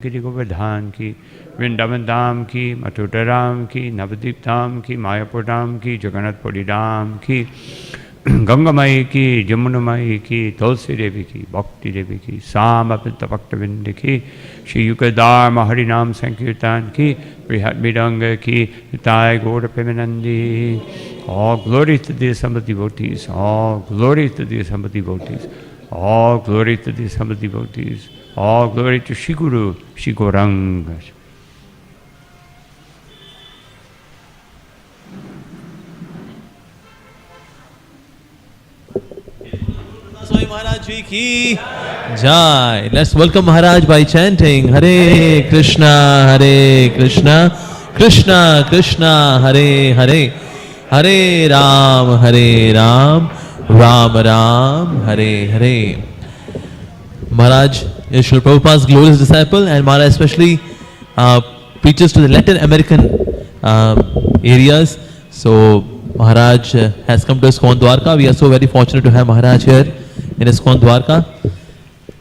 गिरि गोवर्धन की, वृंदावन धाम की, मथुरा धाम की, नवद्वीप धाम की, मायापुर धाम की, जगन्नाथपुरी धाम की, गंगामयी की, जमुनामयी की, तुलसी देवी की, भक्ति देवी की, सामपित भक्तविंद की, श्री युगदार हरिनाम संकीर्तन की, बृहद मृदंग की, ताय गौर Premanandi. All glory to the assembled devotees. All glory to the assembled devotees. All glory to the assembled devotees. All glory to Shri Guru, Shri Gauranga. Swami Maharaj ji ki jai. Let's welcome Maharaj by chanting Hare Krishna, Krishna Krishna, Hare Hare, Hare Ram, Ram Ram, Hare Hare. Maharaj is Srila Prabhupada's glorious disciple, and Maharaj especially preaches to the Latin American areas. So Maharaj has come to ISKCON Dwarka. We are so very fortunate to have Maharaj here in ISKCON Dwarka.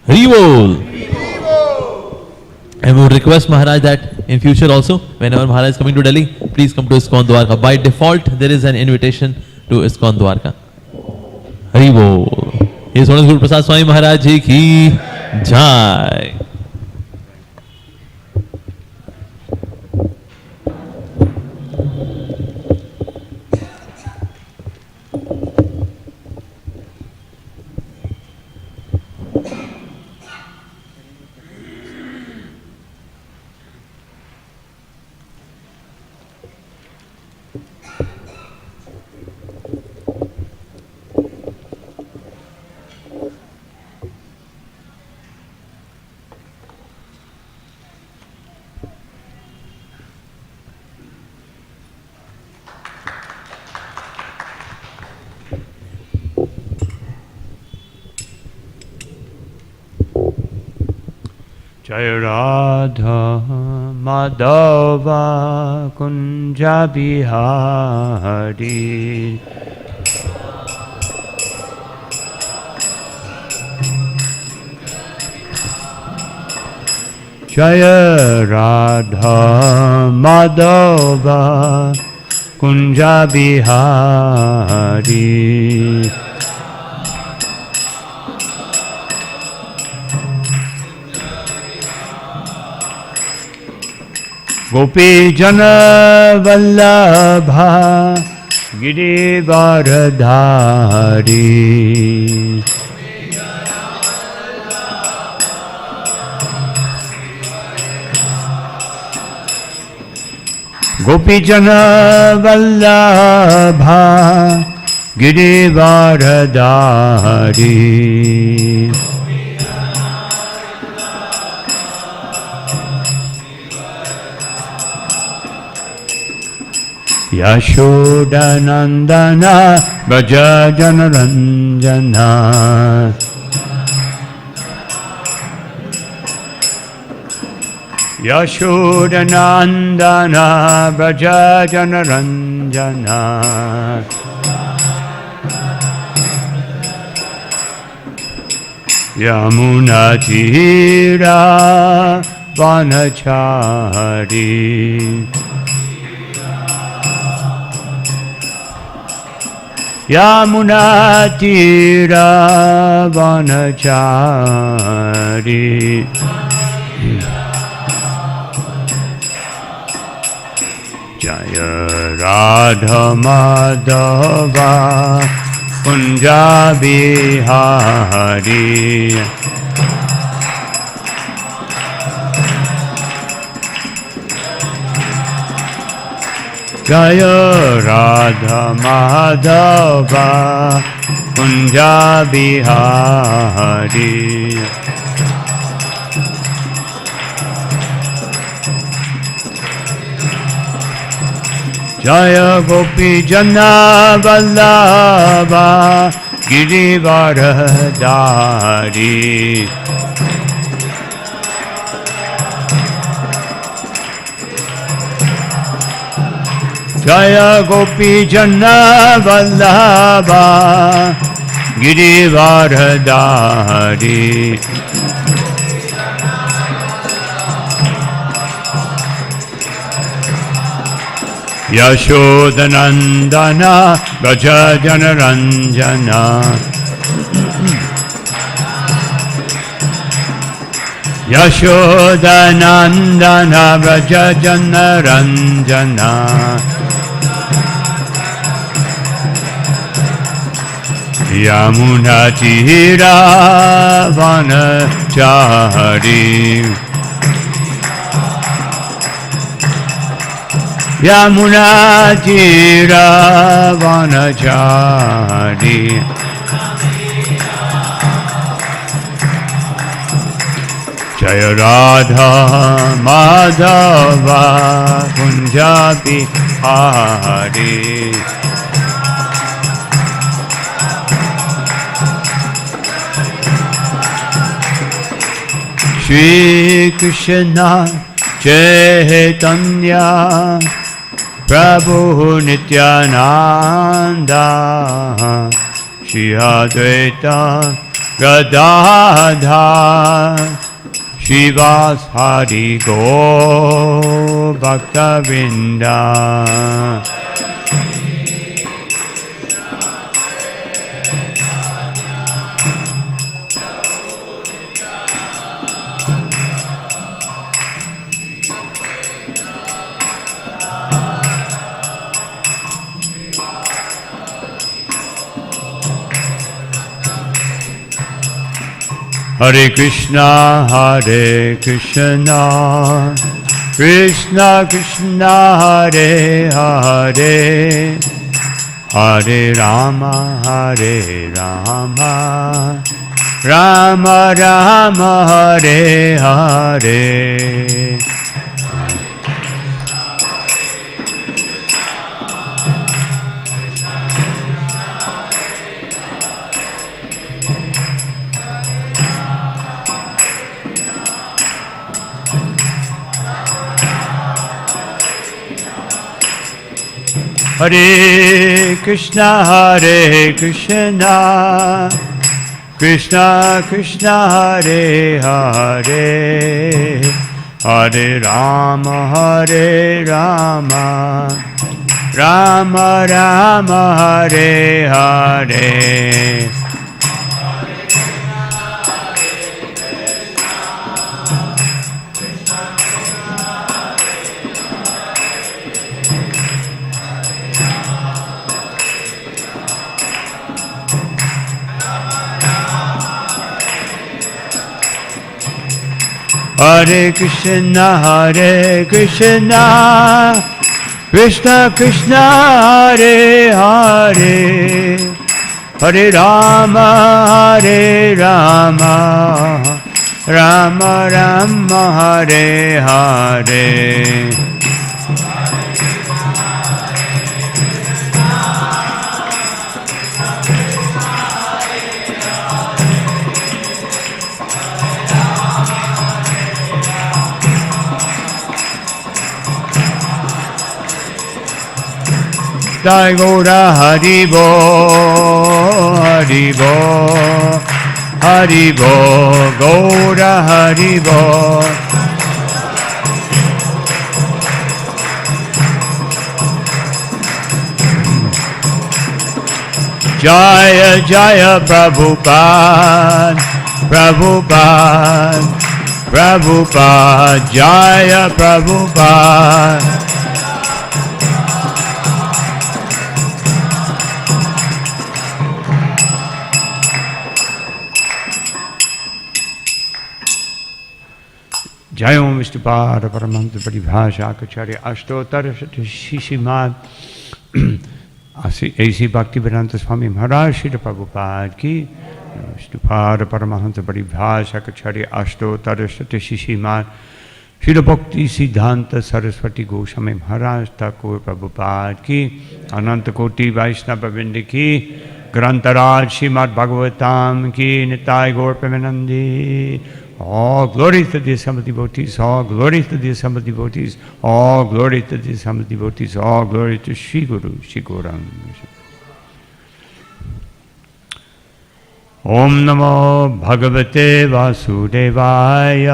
Hari Bol! And we would request Maharaj that in future also, whenever Maharaj is coming to Delhi, please come to ISKCON Dwarka. By default, there is an invitation to ISKCON Dwarka. Hari Bol! His Holiness Guru Prasad Swami Maharaj ji ki jai. Jai Radha Madhava Kunja Bihari. Jai Radha Madhava Kunja Bihari. Gopi Jana Vallabha Girivaradhari. Gopi Jana Vallabha Girivaradhari. Yashodanandana Braja Janaranjana. Yashodanandana Braja Janaranjana. Yamuna Tira Vanachari. Yamuna Tira Vanachari. Jaya Radha Madhava Kunja Bihari. Jaya Radha Madhava Kunja Bihari. Jaya Gopi Jana Vallabha Girivaradhari. Jaya Gopi Jana Vallabha Girivaradhari. Yashodanandana Braja Janaranjana Yashodanandana Braja Janaranjana Yamuna Tira Vanachari Yamuna Tira Vanachari Jaya Radha Madhava Kunjabi Hari Shri Krishna Chaitanya Prabhu Nityananda Shri Advaita Gadadhar Shivasari Gaur Bhaktavinda Hare Krishna, Krishna Krishna, Hare Hare, Hare Rama, Rama Rama, Hare Hare. Hare Krishna, Krishna Krishna, Hare Hare, Hare Rama, Rama Rama, Hare Hare. Hare Krishna, Krishna Krishna, Hare Hare, Hare Rama, Rama Rama, Hare Hare. Jai Gaura Haribo, Haribo, Haribo, Gaura Haribo. Jaya Jaya Prabhupada, Prabhupada, Prabhupada, Jaya Prabhupada. Jai Om Vishnupada Paramahansa Paribhasha Akacharya Ashtottara Shishimad A.C. Bhaktivedanta Swami Maharaj Srila Prabhupada Ki Vishnupada Paramahansa Paribhasha Akacharya Ashtottara Shishimad Srila Bhakti Siddhanta Saraswati Goswami Maharaj Thakur Prabhupada Ki Ananta Koti Vaishnava Vrinda Ki Grantaraj Srimad Bhagavatam Ki Nitai Gaur Premanandi. All glory to the assembled devotees, all glory to the assembled devotees, all glory to the assembled devotees, all glory to Shri Guru, Shri Gauranga. Om Namo Bhagavate Vasudevaya.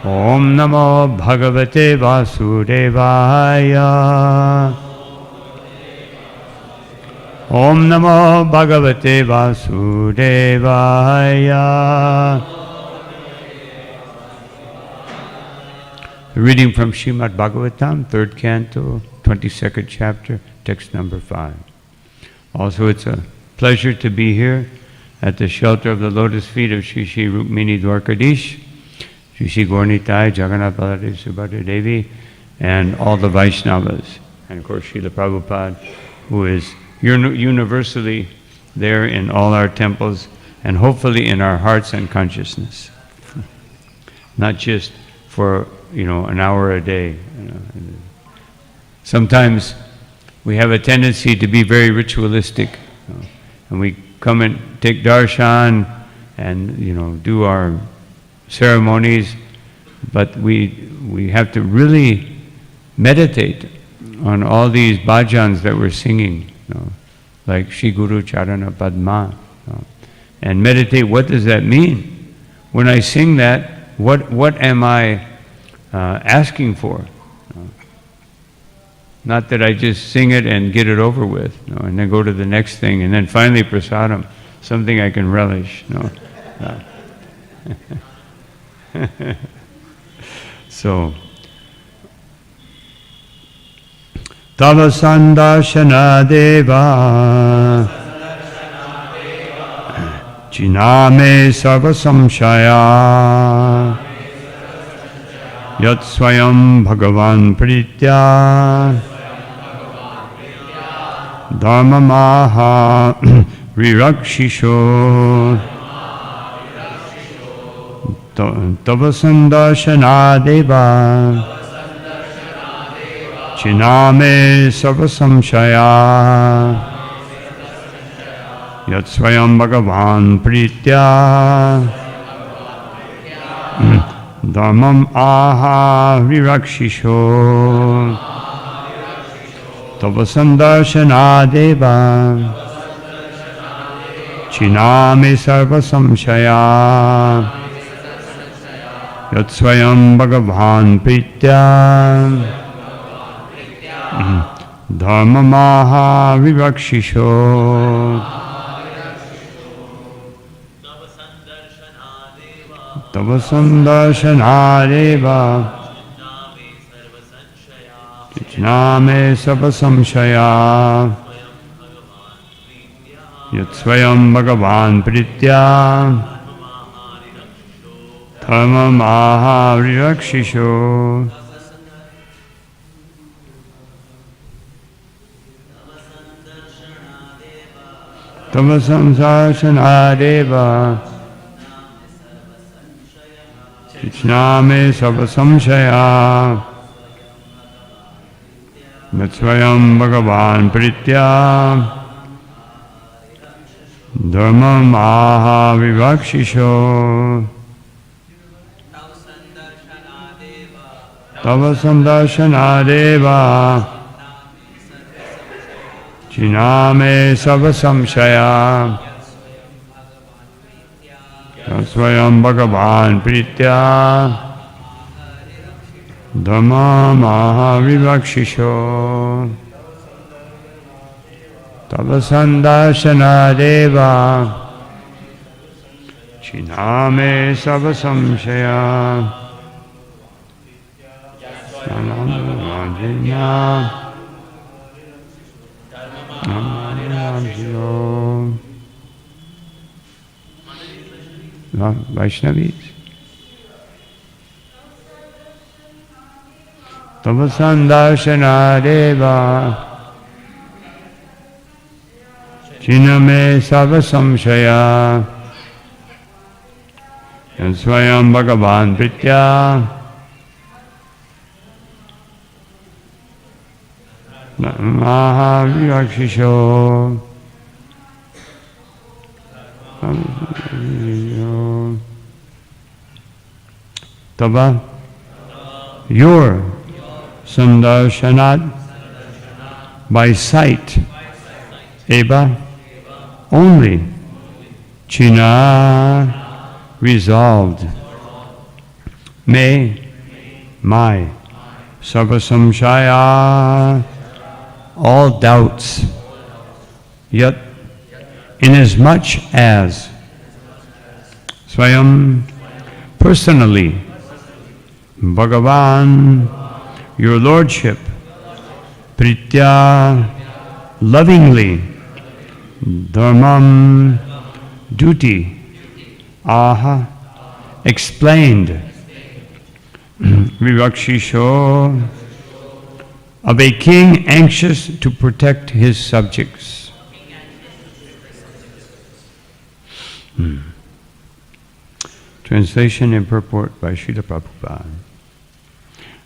Om Namo Bhagavate Vasudevaya. Om Namo Bhagavate Vasudevaya. Reading from Srimad Bhagavatam, 3rd Canto, 22nd chapter, text number 5. Also, it's a pleasure to be here at the shelter of the lotus feet of Shri Shri Rukmini Dwarkadish, Shri Shri Gaurnitai, Jagannath Baladev Subhadra Devi, and all the Vaishnavas, and of course Srila Prabhupada, who is universally there in all our temples, and hopefully in our hearts and consciousness. Not just for, an hour a day. Sometimes we have a tendency to be very ritualistic, and we come and take darshan and do our ceremonies, but we have to really meditate on all these bhajans that we're singing, like Shri Guru Charana Padma, and meditate. What does that mean? When I sing that, what am I asking for? Not that I just sing it and get it over with, and then go to the next thing, and then finally prasadam, something I can relish. So, Tava Sandarshana Deva Chiname Sarva Samshaya Yat Swayam Bhagavan Pritya Dharma Maha Rirakshisho Tava Sandarshana Deva Chiname Sarva Samshaya Yat Swayam Bhagavan Pritya Dharmam aha virakshisho Tava sandarshana deva Chiname sarva samshaya Yat swayam bhagavan pritya Dharmam aha virakshisho Tava sandarshana deva Chiname sarva samshaya Yat swayam bhagavan pritya Dharma maha virakshisho Tava sandarshana deva Chiname sarva samshaya Yat swayam bhagavan pritya Dharma maha vivakshisho Tava sandarshana deva Chiname sarva samshaya Swayam Bhagavan Pritya Dhamma Maha Vivakshisho Tava Sandarshana Deva Chiname Sarva Samshaya Sanam Vaishnavis. Tava sandarshana deva Chiname sarva samshaya Yan swayam bhagavan pritya Maha virakshisho Tava, your sandarshanat by sight, eva, only, china, resolved, may my sarva samshaya, all doubts, yet inasmuch as Swayam, personally, Bhagavan, your Lordship, Pritya, lovingly, Dharmam, duty, Aha, explained, Vivakshisho, of a king anxious to protect his subjects. Translation and purport by Srila Prabhupada.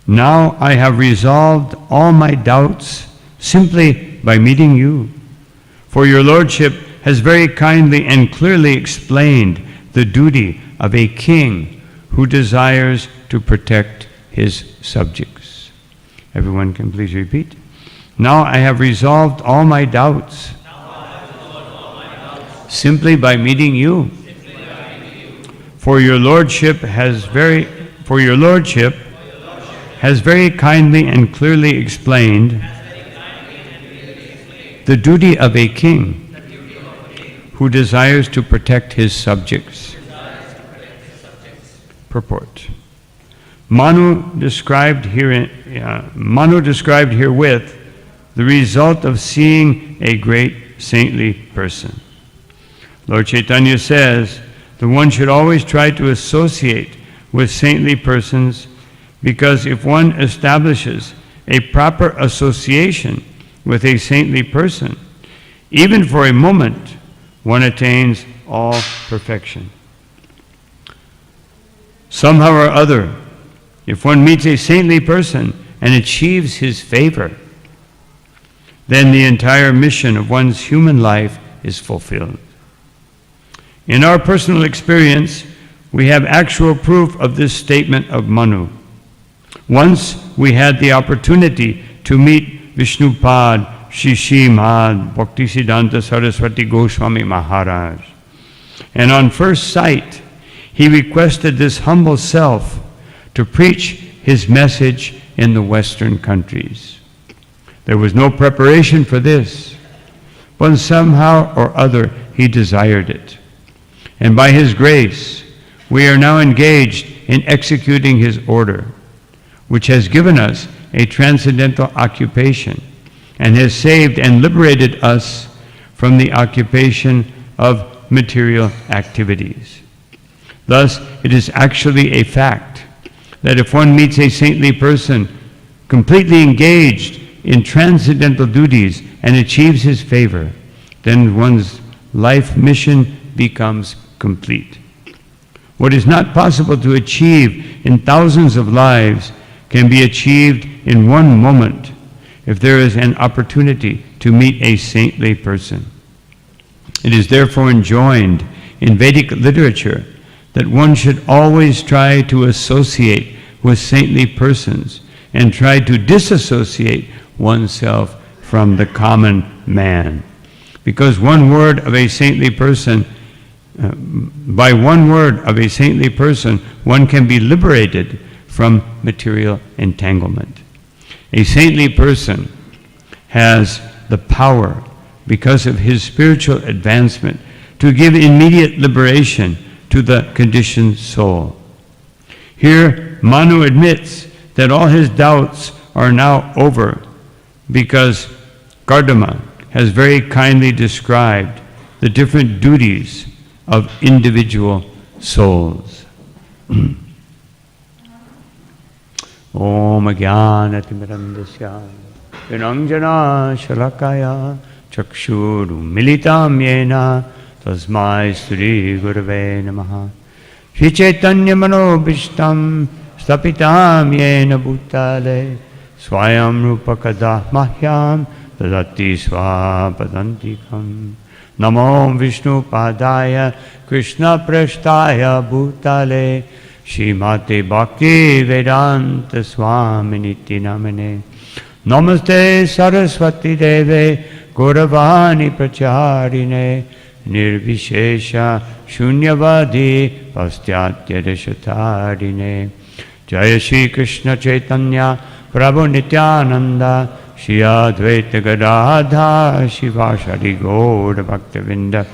Now I have resolved all my doubts simply by meeting you, for your Lordship has very kindly and clearly explained the duty of a king who desires to protect his subjects. Everyone can please repeat. Now I have resolved all my doubts simply by meeting you. For your Lordship has very kindly and clearly explained the duty of a king who desires to protect his subjects. Purport. Manu described herewith the result of seeing a great saintly person. Lord Chaitanya says that one should always try to associate with saintly persons, because if one establishes a proper association with a saintly person, even for a moment, one attains all perfection. Somehow or other, if one meets a saintly person and achieves his favor, then the entire mission of one's human life is fulfilled. In our personal experience, we have actual proof of this statement of Manu. Once we had the opportunity to meet Vishnupad Shishimad Bhaktisiddhanta Saraswati Goswami Maharaj, and on first sight, he requested this humble self to preach his message in the Western countries. There was no preparation for this, but somehow or other he desired it. And by his grace, we are now engaged in executing his order, which has given us a transcendental occupation and has saved and liberated us from the occupation of material activities. Thus, it is actually a fact that if one meets a saintly person completely engaged in transcendental duties and achieves his favor, then one's life mission becomes complete. What is not possible to achieve in thousands of lives can be achieved in one moment if there is an opportunity to meet a saintly person. It is therefore enjoined in Vedic literature that one should always try to associate with saintly persons and try to disassociate oneself from the common man. Because one word of a saintly person, by one word of a saintly person, one can be liberated from material entanglement. A saintly person has the power, because of his spiritual advancement, to give immediate liberation to the conditioned soul. Here, Manu admits that all his doubts are now over, because Kardama has very kindly described the different duties of individual souls. Om Jnanatimidandasya Vinanjana Shalakaya Chakshuru Militam Yena Tasmai Sri Gurave Namaha Shri Chaitanya Manobhishtam Stapitam Yena Bhutale Swayam Rupa Kadah Mahyam Tadati Swapadantikam Namo Vishnu Padaya Krishna Prashtaya Bhutale Shrimate Bhakti Vedanta Swami Niti Namane Namaste Saraswati Deve Gauravani Pracharine Nirvishesha Shunyavadi Pastyatya Deshatarine Jaya Shri Krishna Chaitanya Prabhu Nityananda Shri Advaita Gadadhar Shivasari Gaur Bhaktavinda.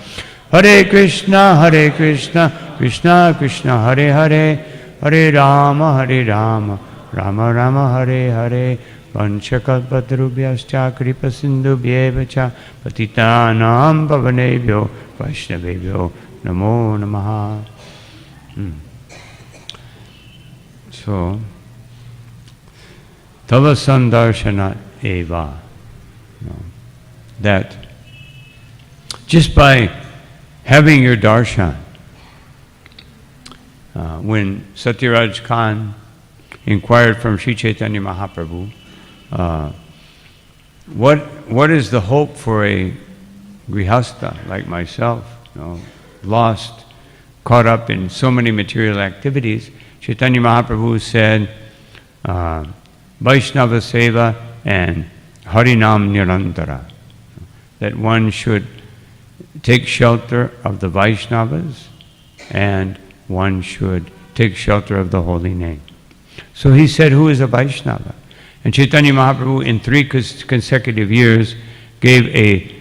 Hare Krishna Krishna Krishna Hare Hare, Hare Rama Rama Rama Hare Hare. Vanchakalpatarubhyascha kripa sindhubhyevacha patitanam pavanebhyo vaishnavebhyo namo namaha. So, tava sandarshana eva. That just by having your darshan, when Satyaraj Khan inquired from Sri Chaitanya Mahaprabhu, what is the hope for a grihastha like myself, lost, caught up in so many material activities? Chaitanya Mahaprabhu said, Vaishnava Seva and Harinam Nirantara, that one should take shelter of the Vaishnavas and one should take shelter of the holy name. So he said, who is a Vaishnava? And Chaitanya Mahaprabhu in 3 consecutive years gave a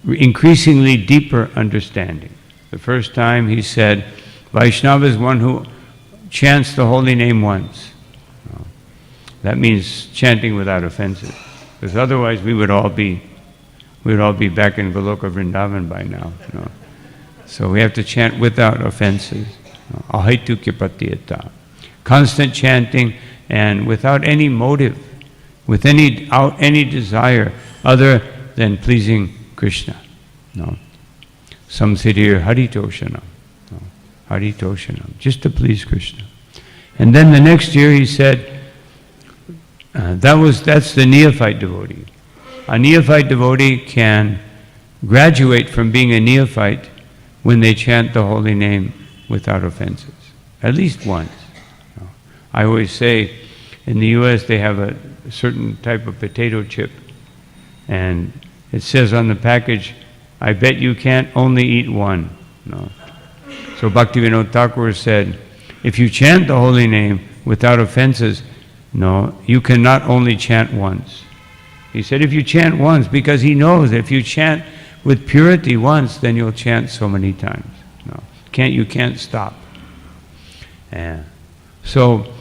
increasingly deeper understanding. The first time he said, Vaishnava is one who chants the holy name once. That means chanting without offenses, because otherwise we would all be back in Goloka Vrindavan by now. So we have to chant without offenses. Ahaitukya pratyeta. Constant chanting and without any motive, with any desire other than pleasing Krishna. Some sit here haritoshanam. Haritoshanam, just to please Krishna. And then the next year he said, that's the neophyte devotee. A neophyte devotee can graduate from being a neophyte when they chant the holy name without offenses, at least once. I always say, in the US they have a certain type of potato chip, and it says on the package, I bet you can't only eat one. So Bhaktivinoda Thakur said, if you chant the holy name without offenses, you cannot only chant once. He said, if you chant once, because he knows that if you chant with purity once, then you'll chant so many times. You can't stop. So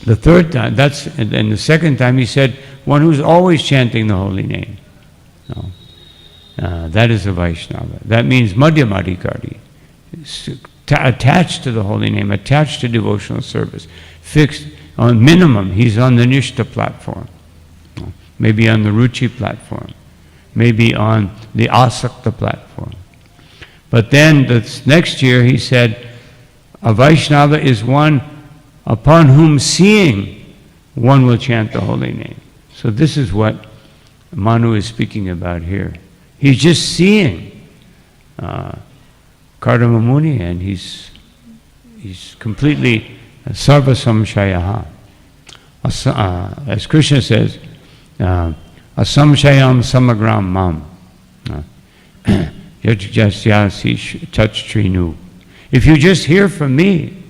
the third time, and the second time he said, one who's always chanting the holy name. That is a Vaishnava. That means Madhyamadikari. Attached to the holy name, attached to devotional service. Fixed on minimum, he's on the Nishta platform. Maybe on the Ruchi platform. Maybe on the Asakta platform. But then the next year he said, a Vaishnava is one upon whom seeing one will chant the holy name. So this is what Manu is speaking about here. He's just seeing Kardama Muni, and he's completely sarva samshayaha. As Krishna says, asamshayam samagram mam. If you just hear from me,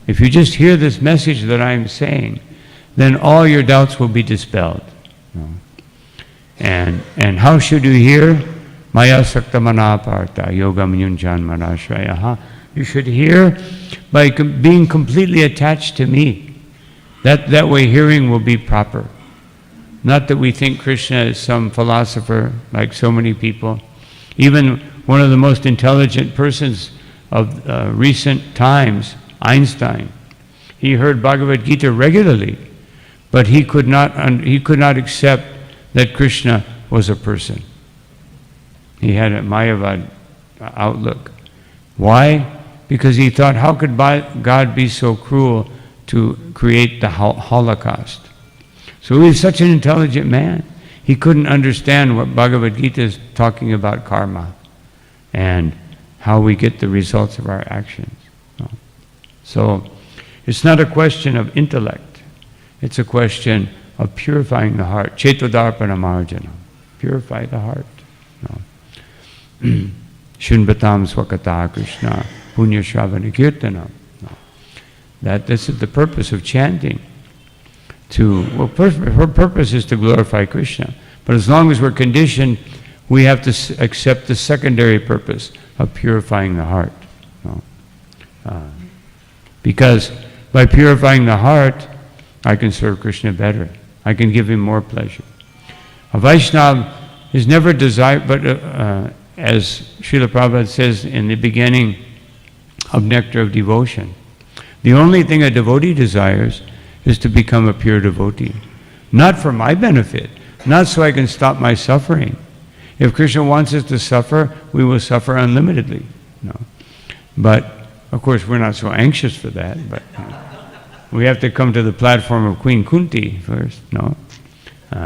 if you just hear this message that I'm saying, then all your doubts will be dispelled. And how should you hear? Maya saktamana parta yogam yunjan manashrayaha. You should hear by being completely attached to me. That way hearing will be proper. Not that we think Krishna is some philosopher like so many people. Even one of the most intelligent persons of recent times, Einstein, he heard Bhagavad Gita regularly, but he could not accept that Krishna was a person. He had a Mayavad outlook. Why? Because he thought, how could God be so cruel to create the Holocaust? So he was such an intelligent man. He couldn't understand what Bhagavad Gita is talking about karma and how we get the results of our actions. So it's not a question of intellect. It's a question of purifying the heart. Chetodarpana marjana. Purify the heart. Shunbatam swakata Krishna punya shravana kirtanam. This is the purpose of chanting. Her purpose is to glorify Krishna. But as long as we're conditioned, we have to accept the secondary purpose of purifying the heart. Because by purifying the heart, I can serve Krishna better. I can give him more pleasure. A Vaishnava is never desired, but as Srila Prabhupada says in the beginning of Nectar of Devotion, the only thing a devotee desires is to become a pure devotee. Not for my benefit, not so I can stop my suffering. If Krishna wants us to suffer, we will suffer unlimitedly. But, of course, we're not so anxious for that, but we have to come to the platform of Queen Kunti first,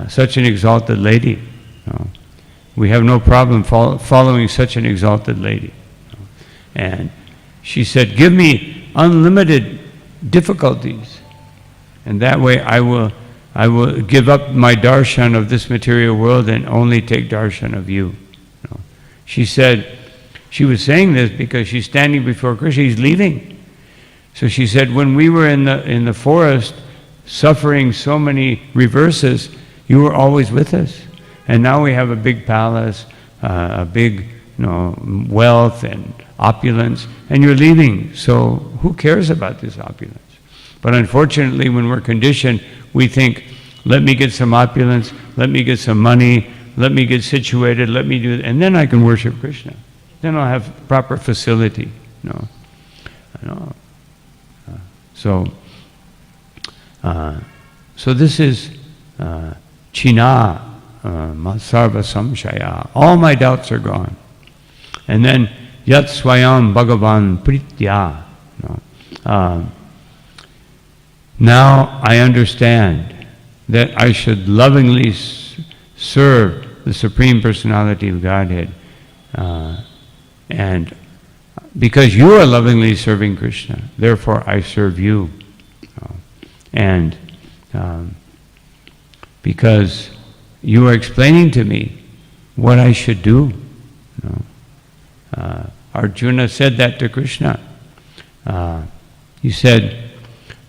such an exalted lady. We have no problem following such an exalted lady. And she said, give me unlimited difficulties, and that way I will give up my darshan of this material world and only take darshan of you. She said, she was saying this because she's standing before Krishna, he's leaving. So she said, when we were in the forest suffering so many reverses, you were always with us. And now we have a big palace, a big wealth and opulence, and you're leaving. So who cares about this opulence? But unfortunately, when we're conditioned, we think, let me get some opulence, let me get some money, let me get situated, let me do it, and then I can worship Krishna. Then I'll have proper facility. So this is China Sarva Samshaya. All my doubts are gone. And then Yat Swayam Bhagavan Pritya. Now I understand that I should lovingly serve the Supreme Personality of Godhead. And because you are lovingly serving Krishna, therefore I serve you. And because you are explaining to me what I should do. Arjuna said that to Krishna. He said,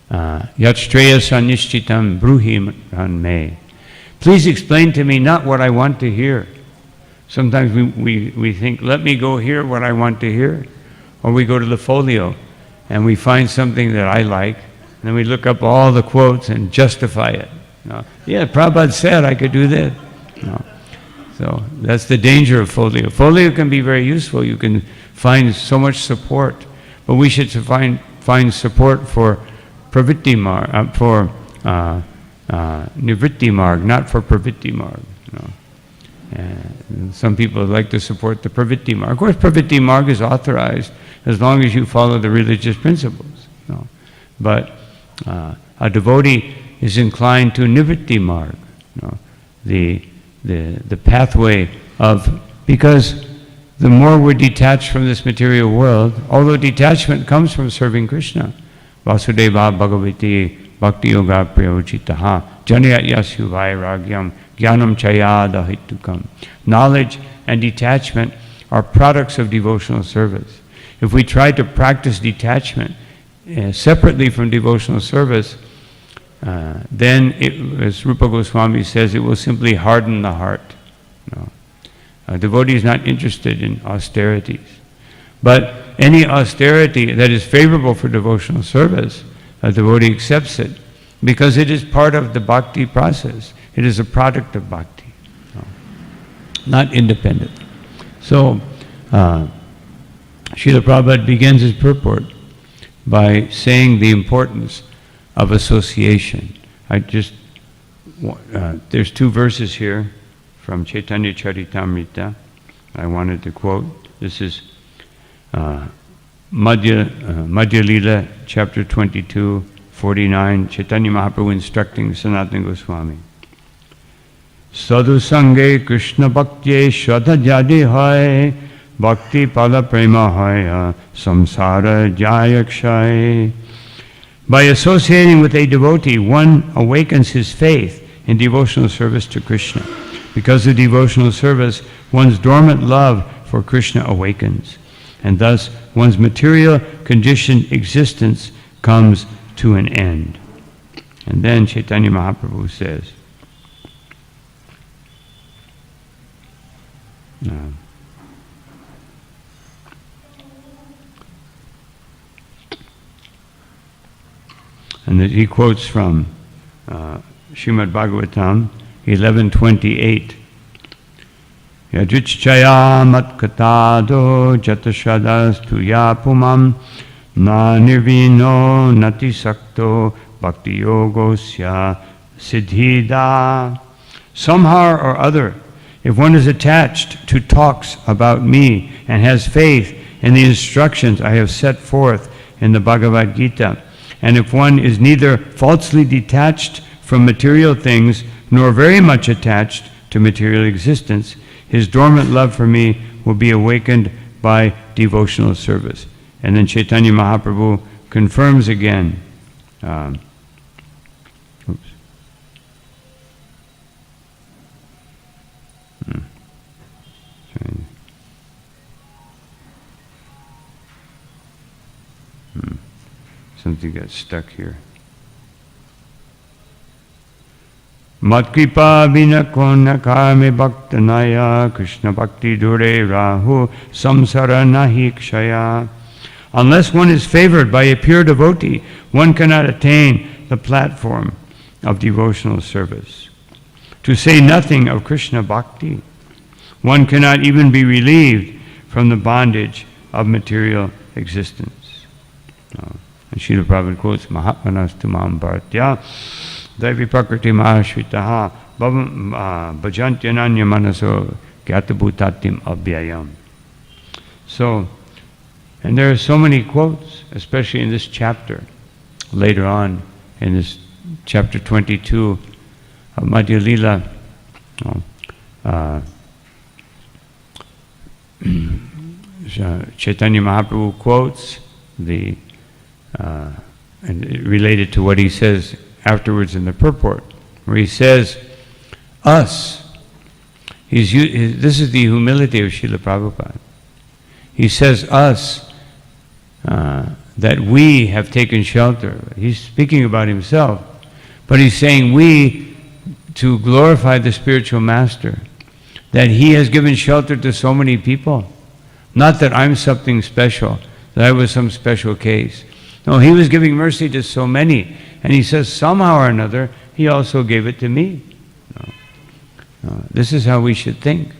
Yat Shreyas Anishchitam Bruhi Me. Please explain to me not what I want to hear. Sometimes we think, let me go hear what I want to hear. Or we go to the folio and we find something that I like, and then we look up all the quotes and justify it. Yeah, Prabhupada said I could do this. So that's the danger of folio. Folio can be very useful. You can find so much support. But we should find support for pravritti marg, for nivritti marg, not for pravritti marg. And some people like to support the pravritti marg. Of course, pravritti marg is authorized as long as you follow the religious principles. But a devotee is inclined to nivritti marg, the pathway of, because the more we're detached from this material world, although detachment comes from serving Krishna, Vasudeva Bhagavati Bhakti Yoga Prayojitaha Janayat Yasu Vairagyam Jnanam Chayada Hitukam. Knowledge and detachment are products of devotional service. If we try to practice detachment separately from devotional service, then, as Rupa Goswami says, it will simply harden the heart. A devotee is not interested in austerities. But any austerity that is favorable for devotional service, a devotee accepts it because it is part of the bhakti process. It is a product of bhakti, not independent. So, Srila Prabhupada begins his purport by saying the importance of association. There's two verses here from Chaitanya Charitamrita I wanted to quote. This is Madhya Lila, chapter 22, 49, Chaitanya Mahaprabhu instructing Sanatana Goswami. Sadhu Sange Krishna Bhakti Shraddha Jadi Hai Bhakti Pada Prema Hai Samsara Jayakshay. By associating with a devotee, one awakens his faith in devotional service to Krishna. Because of devotional service, one's dormant love for Krishna awakens, and thus one's material conditioned existence comes to an end. And then Chaitanya Mahaprabhu says, and that he quotes from Srimad Bhagavatam 11:28. Yajrichaya matkatado jatashadas ya pumam na nirvino nati sakto bhakti yogosya siddhida. Somehow or other, if one is attached to talks about me and has faith in the instructions I have set forth in the Bhagavad Gita, and if one is neither falsely detached from material things nor very much attached to material existence, his dormant love for me will be awakened by devotional service. And then Chaitanya Mahaprabhu confirms again. Something got stuck here. Matkripa vina kona karme bhaktanaya Krishna bhakti dure rahu samsara nahi kshaya. Unless one is favored by a pure devotee, one cannot attain the platform of devotional service. To say nothing of Krishna bhakti, one cannot even be relieved from the bondage of material existence. And Srila Prabhupada quotes, Mahatmanas tumam bhartya Daivi prakriti mahashvitaha bhajantyananya manaso gyatabhutatim abhyayam. So, and there are so many quotes, especially in this chapter, later on in this chapter 22 of Madhya Lila. Chaitanya Mahaprabhu quotes the and related to what he says afterwards in the purport, where he says, us. This is the humility of Srila Prabhupada. He says, us, that we have taken shelter. He's speaking about himself, but he's saying we to glorify the spiritual master, that he has given shelter to so many people. Not that I'm something special, that I was some special case. No, he was giving mercy to so many. And he says, somehow or another, he also gave it to me. This is how we should think.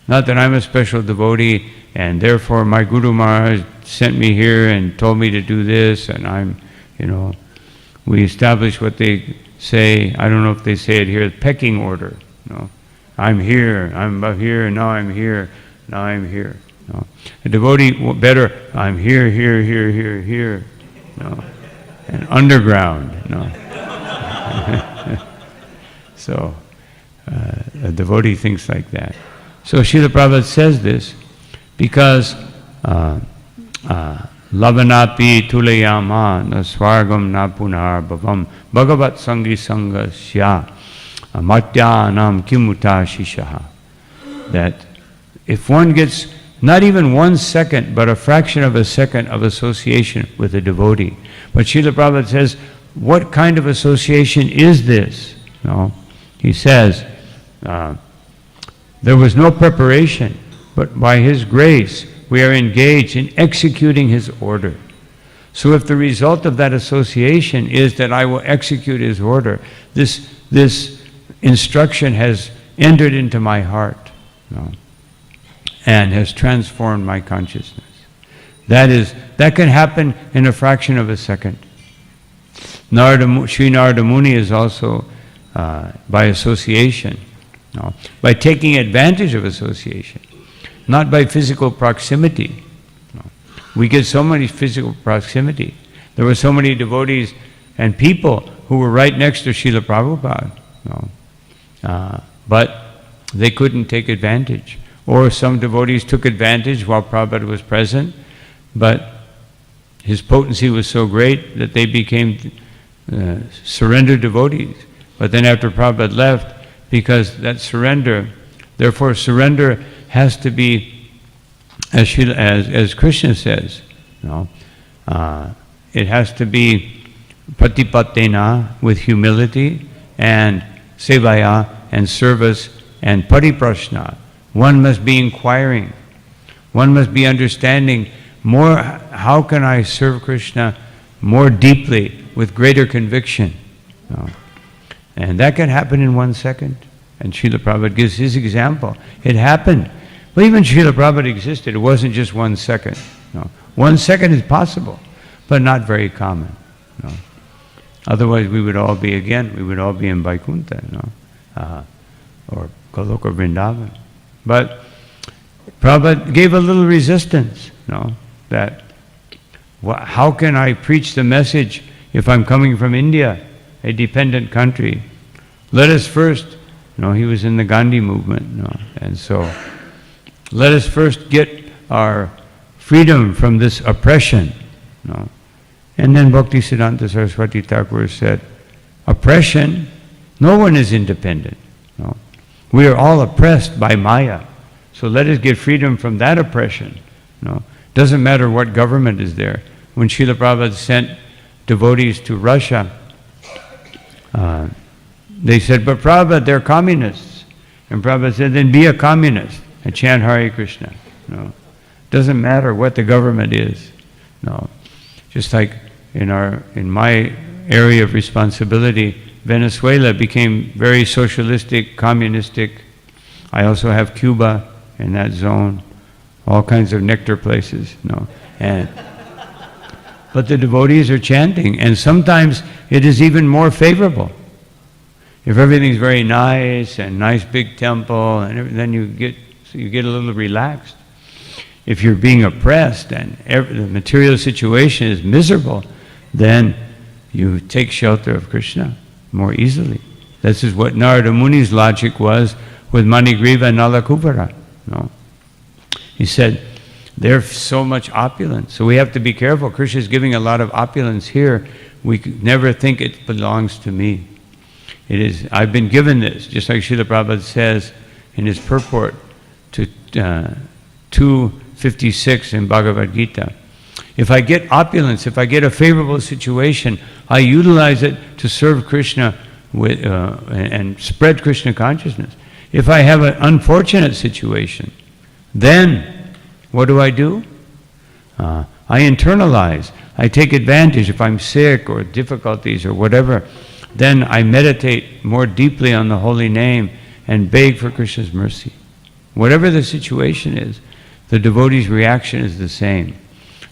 Not that I'm a special devotee, and therefore my Guru Maharaj sent me here and told me to do this, and I'm, we establish what they say, I don't know if they say it here, pecking order. I'm here, I'm here, now I'm here, now I'm here. A devotee better, I'm here, here, here, here, here. And underground. So a devotee thinks like that. So Srila Prabhupada says this because lavanapi tulayama na swargam na punar bhavam bhagavat sangi sangasya matyanam kimuta shishaha. That if one gets not even 1 second, but a fraction of a second of association with a devotee. But Srila Prabhupada says, what kind of association is this? He says, there was no preparation, but by His grace, we are engaged in executing His order. So if the result of that association is that I will execute His order, this instruction has entered into my heart. And has transformed my consciousness. That can happen in a fraction of a second. Sri Narada Muni is also by association, by taking advantage of association, not by physical proximity. We get so many physical proximity. There were so many devotees and people who were right next to Srila Prabhupada, but they couldn't take advantage. Or some devotees took advantage while Prabhupada was present, but his potency was so great that they became surrendered devotees. But then after Prabhupada left, because that surrender, therefore surrender has to be, as Krishna says, it has to be pratipatena, with humility, and sevaya, and service, and pariprashna. One must be inquiring. One must be understanding more, how can I serve Krishna more deeply, with greater conviction? And that can happen in 1 second. And Srila Prabhupada gives his example. It happened. Well, even Srila Prabhupada existed. It wasn't just 1 second. 1 second is possible, but not very common. Otherwise, we would all be in Vaikuntha, or Goloka Vrindavan. But Prabhupada gave a little resistance, that how can I preach the message if I'm coming from India, a dependent country? Let us first, he was in the Gandhi movement, and so let us first get our freedom from this oppression. And then Bhaktisiddhanta Saraswati Thakur said, oppression, no one is independent. We are all oppressed by Maya. So let us get freedom from that oppression. Doesn't matter what government is there. When Srila Prabhupada sent devotees to Russia, they said, but Prabhupada, they're communists. And Prabhupada said, then be a communist and chant Hare Krishna. Doesn't matter what the government is. Just like in my area of responsibility, Venezuela became very socialistic, communistic. I also have Cuba in that zone, all kinds of nectar places. But the devotees are chanting, and sometimes it is even more favorable. If everything's very nice and nice big temple, and then you get a little relaxed. If you're being oppressed and the material situation is miserable, then you take shelter of Krishna more easily. This is what Narada Muni's logic was with Manigriva and Nalakupara. He said, there's so much opulence, so we have to be careful. Krishna is giving a lot of opulence here. We never think it belongs to me. It is, I've been given this, just like Srila Prabhupada says in his purport to 256 in Bhagavad Gita. If I get opulence, if I get a favorable situation, I utilize it to serve Krishna and spread Krishna consciousness. If I have an unfortunate situation, then what do? I internalize. I take advantage. If I'm sick or difficulties or whatever, then I meditate more deeply on the holy name and beg for Krishna's mercy. Whatever the situation is, the devotee's reaction is the same.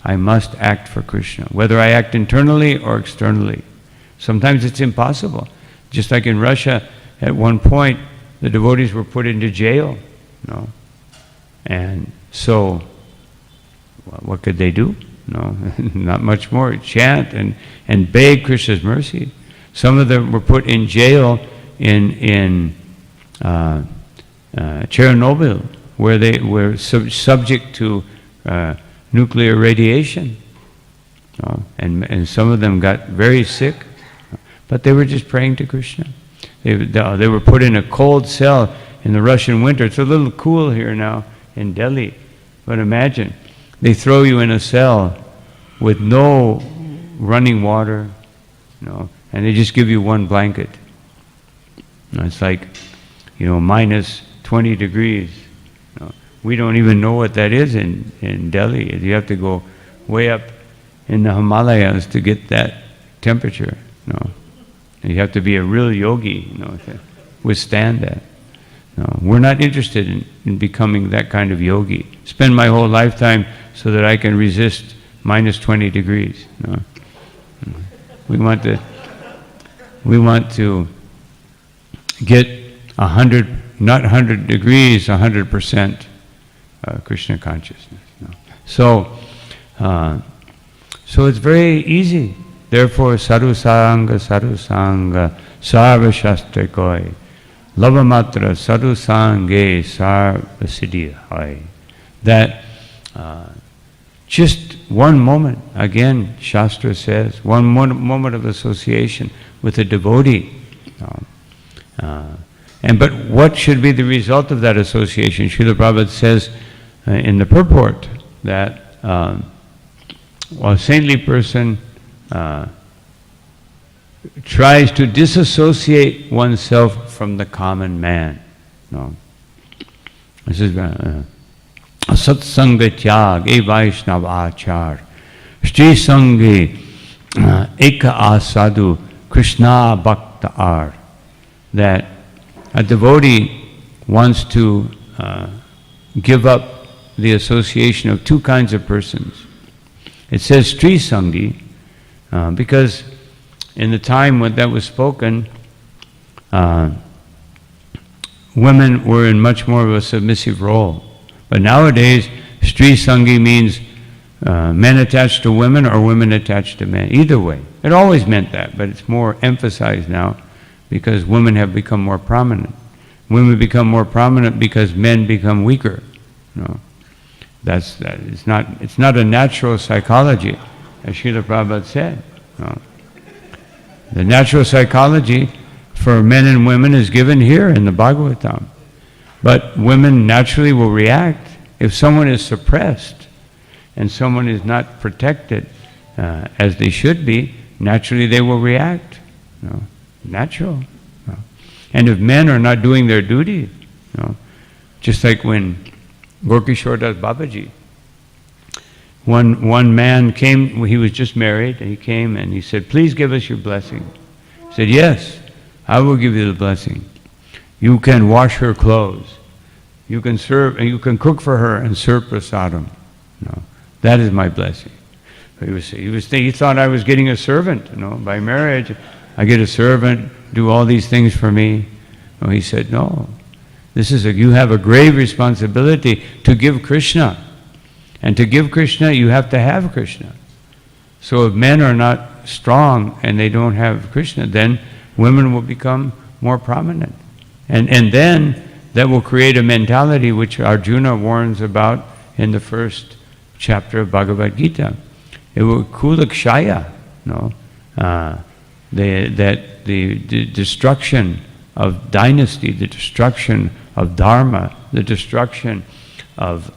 I must act for Krishna, whether I act internally or externally. Sometimes it's impossible. Just like in Russia, at one point, the devotees were put into jail. And so, what could they do? Not much more. Chant and beg Krishna's mercy. Some of them were put in jail in Chernobyl, where they were subject to nuclear radiation. And some of them got very sick, but they were just praying to Krishna. They were put in a cold cell in the Russian winter. It's a little cool here now in Delhi, but imagine, they throw you in a cell with no running water, and they just give you one blanket. It's like, minus 20 degrees. We don't even know what that is in Delhi. You have to go way up in the Himalayas to get that temperature. And you have to be a real yogi, to withstand that. We're not interested in becoming that kind of yogi. Spend my whole lifetime so that I can resist minus 20 degrees. We want to get 100, not 100 degrees, 100% Krishna consciousness. So it's very easy. Therefore, sadhu sangha, sarva shastra koi, lavamatra sadhu sanghe sarva siddhi hai. That just one moment, again, Shastra says, one moment of association with a devotee. But what should be the result of that association? Srila Prabhupada says in the purport that a saintly person tries to disassociate oneself from the common man. No. This is Satsanga Tyag, E Vaishnav Achar, Shri Sangi, Eka Asadu, Krishna Bhakta Ar. That a devotee wants to give up the association of two kinds of persons. It says Shri Sangi because in the time when that was spoken, women were in much more of a submissive role. But nowadays, Stri Sangi means men attached to women or women attached to men. Either way. It always meant that, but it's more emphasized now because women have become more prominent. Women become more prominent because men become weaker. No. It's not a natural psychology, as Srila Prabhupada said. No. The natural psychology for men and women is given here in the Bhagavatam. But women naturally will react. If someone is suppressed and someone is not protected as they should be, naturally they will react. No. Natural. No. And if men are not doing their duty, no. Just like when Gorkishore Das Babaji, one man came, he was just married, and he came and he said, "Please give us your blessing." He said, "Yes, I will give you the blessing. You can wash her clothes. You can serve, and you can cook for her and serve prasadam. No, that is my blessing." He thought I was getting a servant. You know, by marriage, I get a servant, do all these things for me. No, he said, "No, you have a grave responsibility to give Krishna, and to give Krishna, you have to have Krishna. So if men are not strong and they don't have Krishna, then women will become more prominent. And then that will create a mentality which Arjuna warns about in the first chapter of Bhagavad Gita. It will kulakshaya, no? That the destruction of dynasty, the destruction of dharma, the destruction of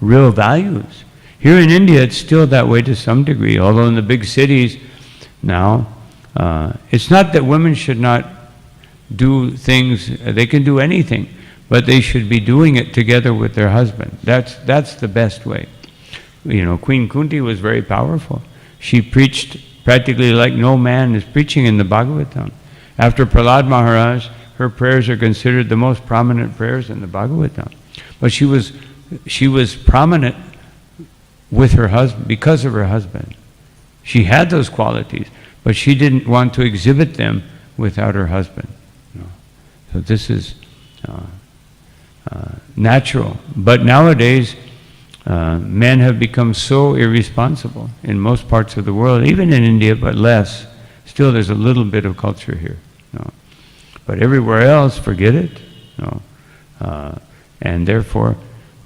real values. Here in India, it's still that way to some degree, although in the big cities now, it's not that women should not do things, they can do anything, but they should be doing it together with their husband. That's the best way. You know, Queen Kunti was very powerful. She preached practically like no man is preaching in the Bhagavatam. After Prahlad Maharaj, her prayers are considered the most prominent prayers in the Bhagavatam. But she was prominent with her husband, because of her husband. She had those qualities, but she didn't want to exhibit them without her husband. No. So this is natural. But nowadays, men have become so irresponsible in most parts of the world, even in India, but less. Still, there's a little bit of culture here. No. But everywhere else, forget it. No. And therefore,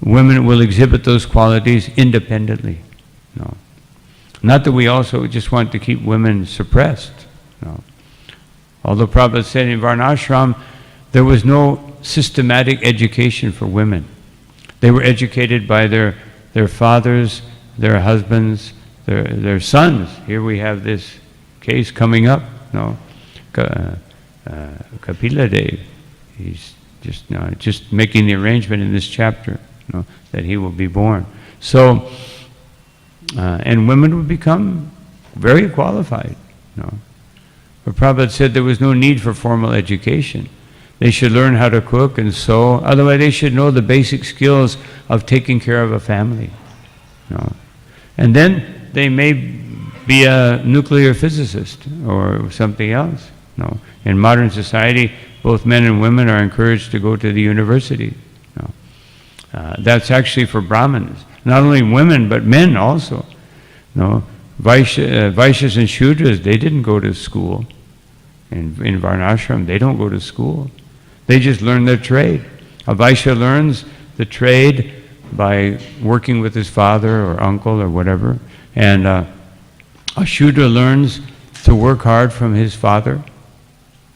women will exhibit those qualities independently. No. Not that we also just want to keep women suppressed. No. Although Prabhupada said in Varnashram, there was no systematic education for women. They were educated by their fathers, their husbands, their sons. Here we have this case coming up. No, Kapila Dev. He's just making the arrangement in this chapter, you know, that he will be born. So, and women will become very qualified. You know. But Prabhupada said there was no need for formal education. They should learn how to cook and sew. Otherwise, they should know the basic skills of taking care of a family. You know. And then they may be a nuclear physicist or something else. You know. In modern society, both men and women are encouraged to go to the university. You know. That's actually for Brahmins. Not only women, but men also. You know. Vaishyas and Shudras, they didn't go to school. In Varnashram, they don't go to school. They just learn their trade. A Vaishya learns the trade by working with his father or uncle or whatever. And a Shudra learns to work hard from his father.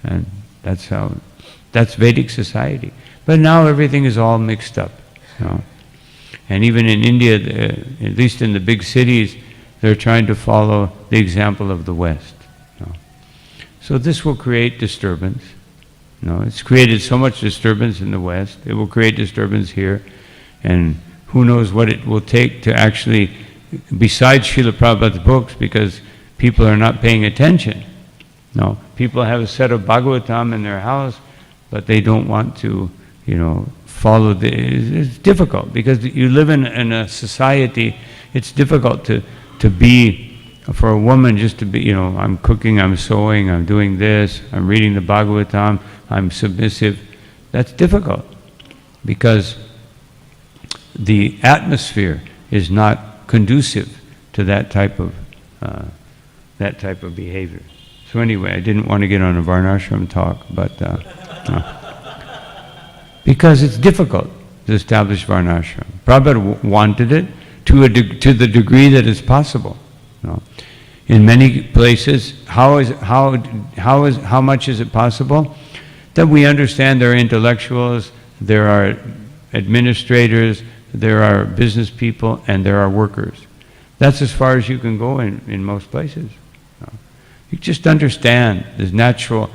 And that's Vedic society. But now everything is all mixed up. You know. And even in India, at least in the big cities, they're trying to follow the example of the West. You know. So this will create disturbance. It's created so much disturbance in the West. It will create disturbance here. And who knows what it will take to actually, besides Srila Prabhupada's books, because people are not paying attention. People have a set of Bhagavatam in their house, but they don't want to, follow it's difficult, because you live in a society, it's difficult to be, for a woman just to be, I'm cooking, I'm sewing, I'm doing this, I'm reading the Bhagavatam, I'm submissive. That's difficult, because the atmosphere is not conducive to that type of behavior. So anyway, I didn't want to get on a Varnashram talk, but because it's difficult to establish Varnashram. Prabhupada wanted it to the degree that it's possible. In many places, how much is it possible? That we understand there are intellectuals, there are administrators, there are business people, and there are workers. That's as far as you can go in most places. You just understand there's natural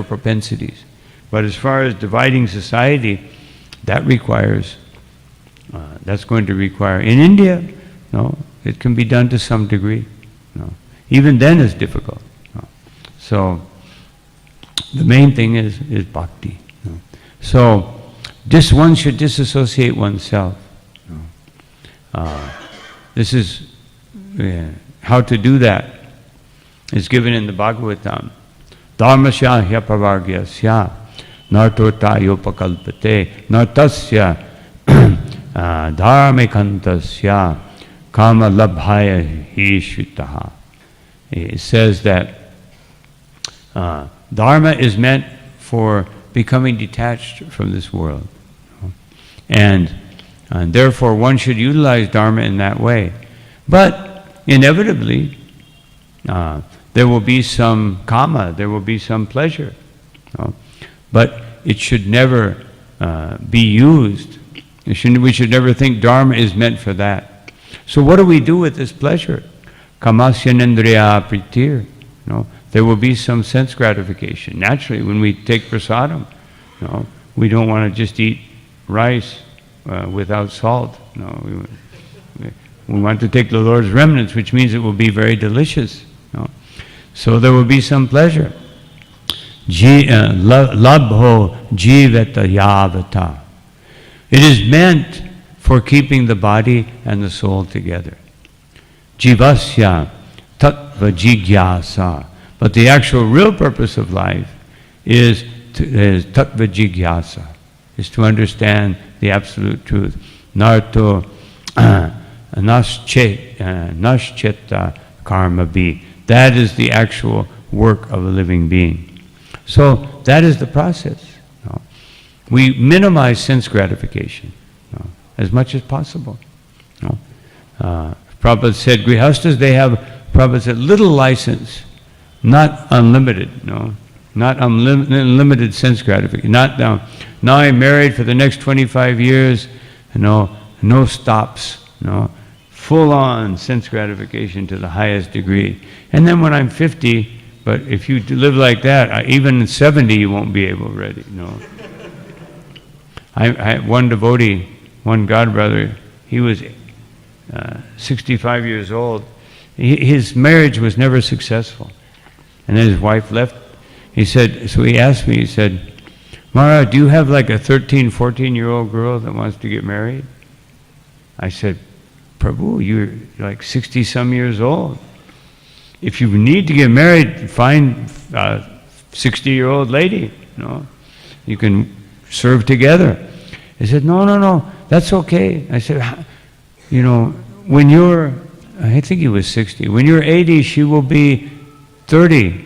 propensities. But as far as dividing society, that's going to require, in India, it can be done to some degree. Even then it's difficult. So the main thing is bhakti. So one should disassociate oneself. This is how to do that is given in the Bhagavatam. Dharmasya hyapavargyasya nartota yopakalpate nartasya dharmikantasya kama labhaya hi shvitaha. It says that dharma is meant for becoming detached from this world. And therefore one should utilize dharma in that way. But inevitably, there will be some kama, there will be some pleasure. But it should never be used. We should never think dharma is meant for that. So what do we do with this pleasure? Kamasya nendriya pritir. There will be some sense gratification. Naturally, when we take prasadam, we don't want to just eat rice without salt. We want to take the Lord's remnants, which means it will be very delicious. So there will be some pleasure. Labho jivata yavata. It is meant for keeping the body and the soul together. Jivasya tattva jigyasa. But the actual real purpose of life is tattva jigyasa, is to understand the absolute truth. Narto nascheta karma bi. That is the actual work of a living being. So that is the process. We minimize sense gratification as much as possible. Prabhupada said, Grihastas, they have, Prabhupada said, little license, not unlimited, not unlimited sense gratification. Not now I'm married for the next 25 years, no stops, full on sense gratification to the highest degree. And then when I'm 50, but if you live like that, even at 70 you won't be able ready, I had one devotee, one godbrother, he was 65 years old. His marriage was never successful. And then his wife left. He said, so he asked me, he said, Maharaj, do you have like a 13, 14-year-old girl that wants to get married? I said, Prabhu, you're like 60-some years old. If you need to get married, find a 60-year-old lady, you can serve together. He said, no, that's okay. I said, when you're, I think he was 60, when you're 80, she will be 30.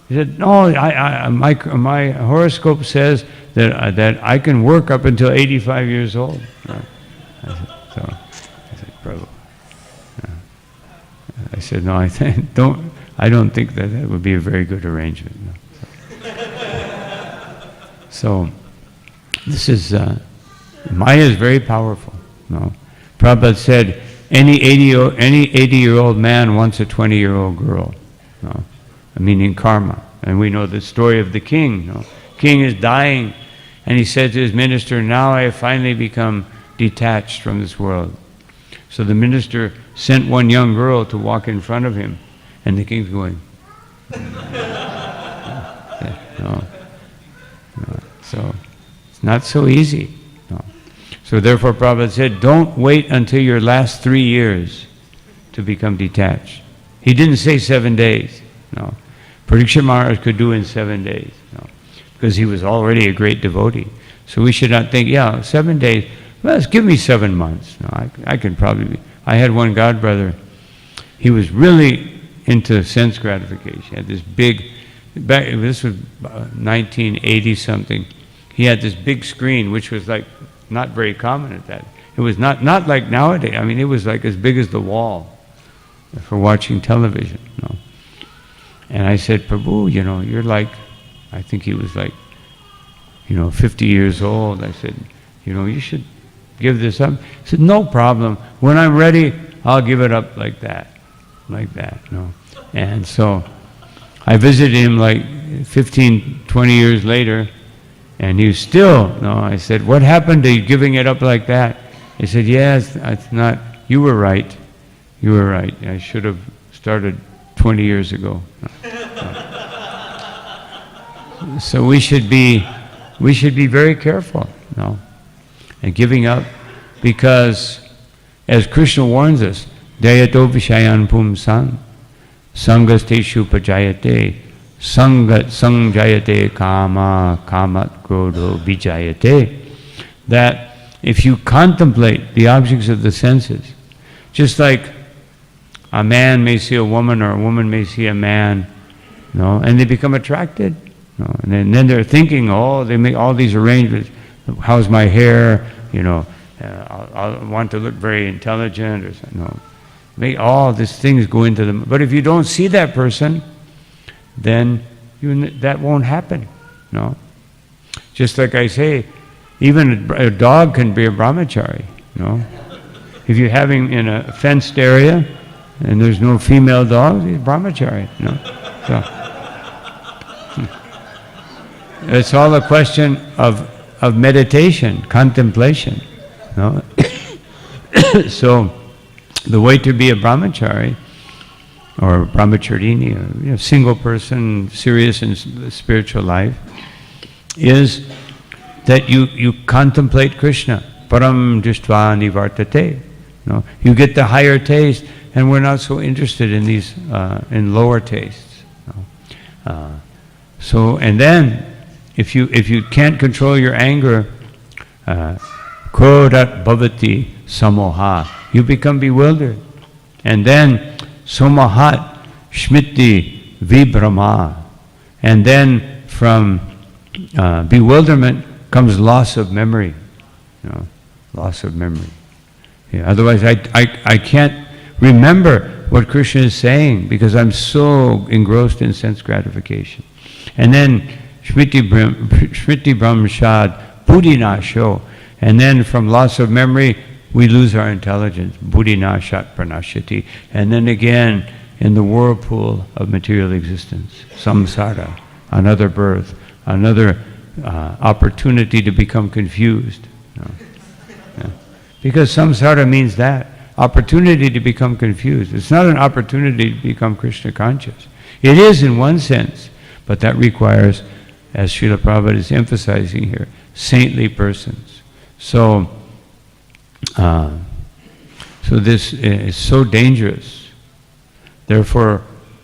He said, no, my horoscope says that I can work up until 85 years old. I said, Prabhu. I said, no, I don't think that would be a very good arrangement. So this is, Maya is very powerful. Prabhupada said, any 80-year-old man wants a 20-year-old girl. Meaning karma. And we know the story of the king. You know? King is dying, and he said to his minister, now I have finally become detached from this world. So the minister sent one young girl to walk in front of him, and the king's going, no. So it's not so easy. No. So therefore Prabhupada said, don't wait until your last 3 years to become detached. He didn't say 7 days. No. Parikshit Maharaj could do in 7 days. No. Because he was already a great devotee. So we should not think, 7 days, well, give me 7 months. No, I can probably be. I had one godbrother, he was really into sense gratification. He had this big, this was 1980 something, he had this big screen, which was like not very common at that. It was not like nowadays. I mean, it was like as big as the wall for watching television. No. And I said, Prabhu, you're like, I think he was like, 50 years old. I said, you should give this up. He said, no problem. When I'm ready, I'll give it up like that. No. And so I visited him like 15, 20 years later, and he was still, I said, what happened to you giving it up like that? He said, yes, it's not, you were right. I should have started 20 years ago. So we should be very careful, and giving up, because as Krishna warns us, Dayato Vishayan Pumsan, Sangasteshu Pajayate, Sangjayate Kama, Kamat Krodho Vijayate, that if you contemplate the objects of the senses, just like a man may see a woman or a woman may see a man, and they become attracted, and then they're thinking, they make all these arrangements. How's my hair? I want to look very intelligent, or something. Make all these things go into them. But if you don't see that person, then that won't happen. Just like I say, even a dog can be a brahmachari. If you're having in a fenced area and there's no female dogs, he's brahmachari. So it's all a question of meditation, contemplation. So the way to be a brahmachari or brahmacharini, or single person, serious in spiritual life, is that you contemplate Krishna. Param drishtva nivartate. You get the higher taste, and we're not so interested in these in lower tastes. So, and then if you can't control your anger, krodat bhavati samoha, you become bewildered, and then somahat shmiti vibhrama, and then from bewilderment comes loss of memory. Loss of memory. Otherwise, I can't remember what Krishna is saying because I'm so engrossed in sense gratification. And then Shmiti Brahmashad Buddhinasho, and then from loss of memory we lose our intelligence. Buddhinashat Pranashati. And then again in the whirlpool of material existence, samsara, another birth, another opportunity to become confused. Because samsara means that, opportunity to become confused. It's not an opportunity to become Krishna conscious. It is in one sense, but that requires, as Srila Prabhupada is emphasizing here, saintly persons. So this is so dangerous. Therefore,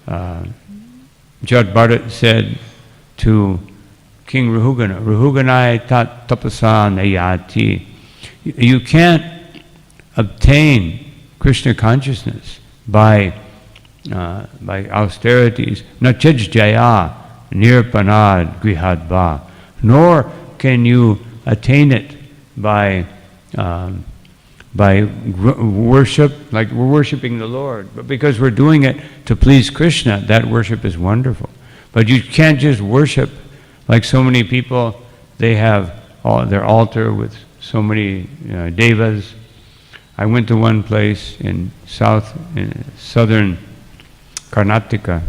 Jad Bharat said to King Rahugana, Rahuganai tat tapasa nayati. You can't obtain Krishna consciousness by austerities. Nachaj jaya nirpanad grihadva. Nor can you attain it by worship, like we're worshiping the Lord. But because we're doing it to please Krishna, that worship is wonderful. But you can't just worship like so many people. They have their altar with so many devas. I went to one place in southern Karnataka,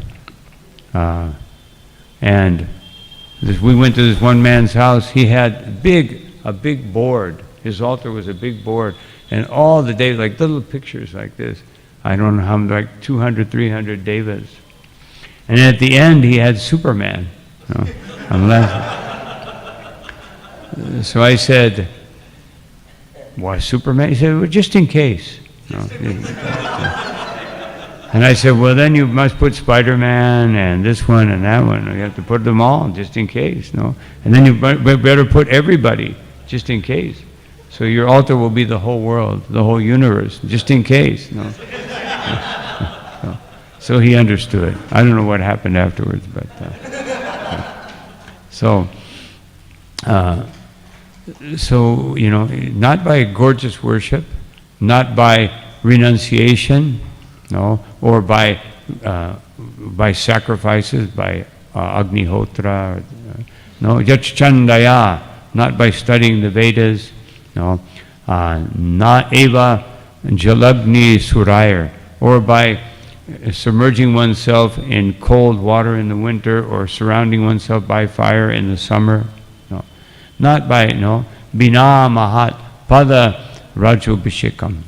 And we went to this one man's house. He had a big board. His altar was a big board. And all the devas, like little pictures like this. I don't know how many, like 200, 300 devas. And at the end, he had Superman. No, I'm laughing. So I said, why Superman? He said, well, just in case. No. And I said, well, then you must put Spider-Man and this one and that one. You have to put them all just in case. No? And then you better put everybody just in case. So your altar will be the whole world, the whole universe, just in case. No? So he understood. I don't know what happened afterwards, but so you know, not by gorgeous worship, not by renunciation, no, or by sacrifices, by Agnihotra, no, Yachchandaya, not by studying the Vedas, no, not eva jalagni surayar, or by submerging oneself in cold water in the winter, or surrounding oneself by fire in the summer, no, not by, no, bina mahat pada rajobhishekam.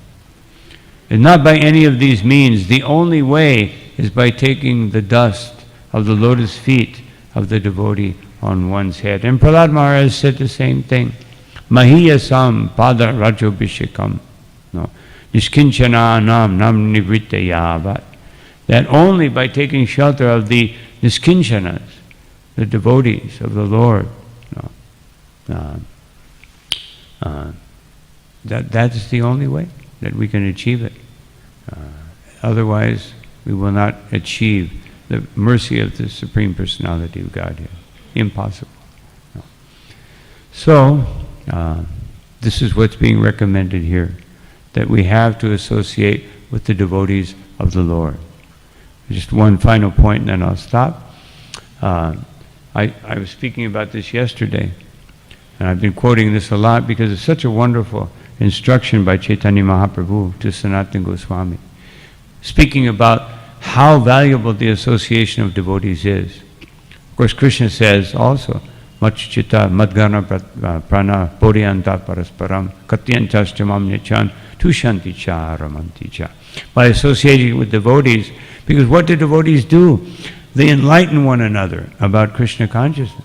And not by any of these means. The only way is by taking the dust of the lotus feet of the devotee on one's head. And Prahlad Maharaj said the same thing. Mahiyasam pada rajobhishekam. No. Niskinchana nam nivrittayavat. That only by taking shelter of the niskinchanas, the devotees of the Lord, no, that's the only way that we can achieve it. Otherwise, we will not achieve the mercy of the Supreme Personality of Godhead. Impossible. No. So, this is what's being recommended here, that we have to associate with the devotees of the Lord. Just one final point and then I'll stop. I was speaking about this yesterday, and I've been quoting this a lot because it's such a wonderful instruction by Chaitanya Mahaprabhu to Sanatana Goswami, speaking about how valuable the association of devotees is. Of course, Krishna says also, Machchita madgana prana poryanta parasparam katyantastamam nichan tushanti cha ramanti cha. By associating with devotees, because what do devotees do? They enlighten one another about Krishna consciousness.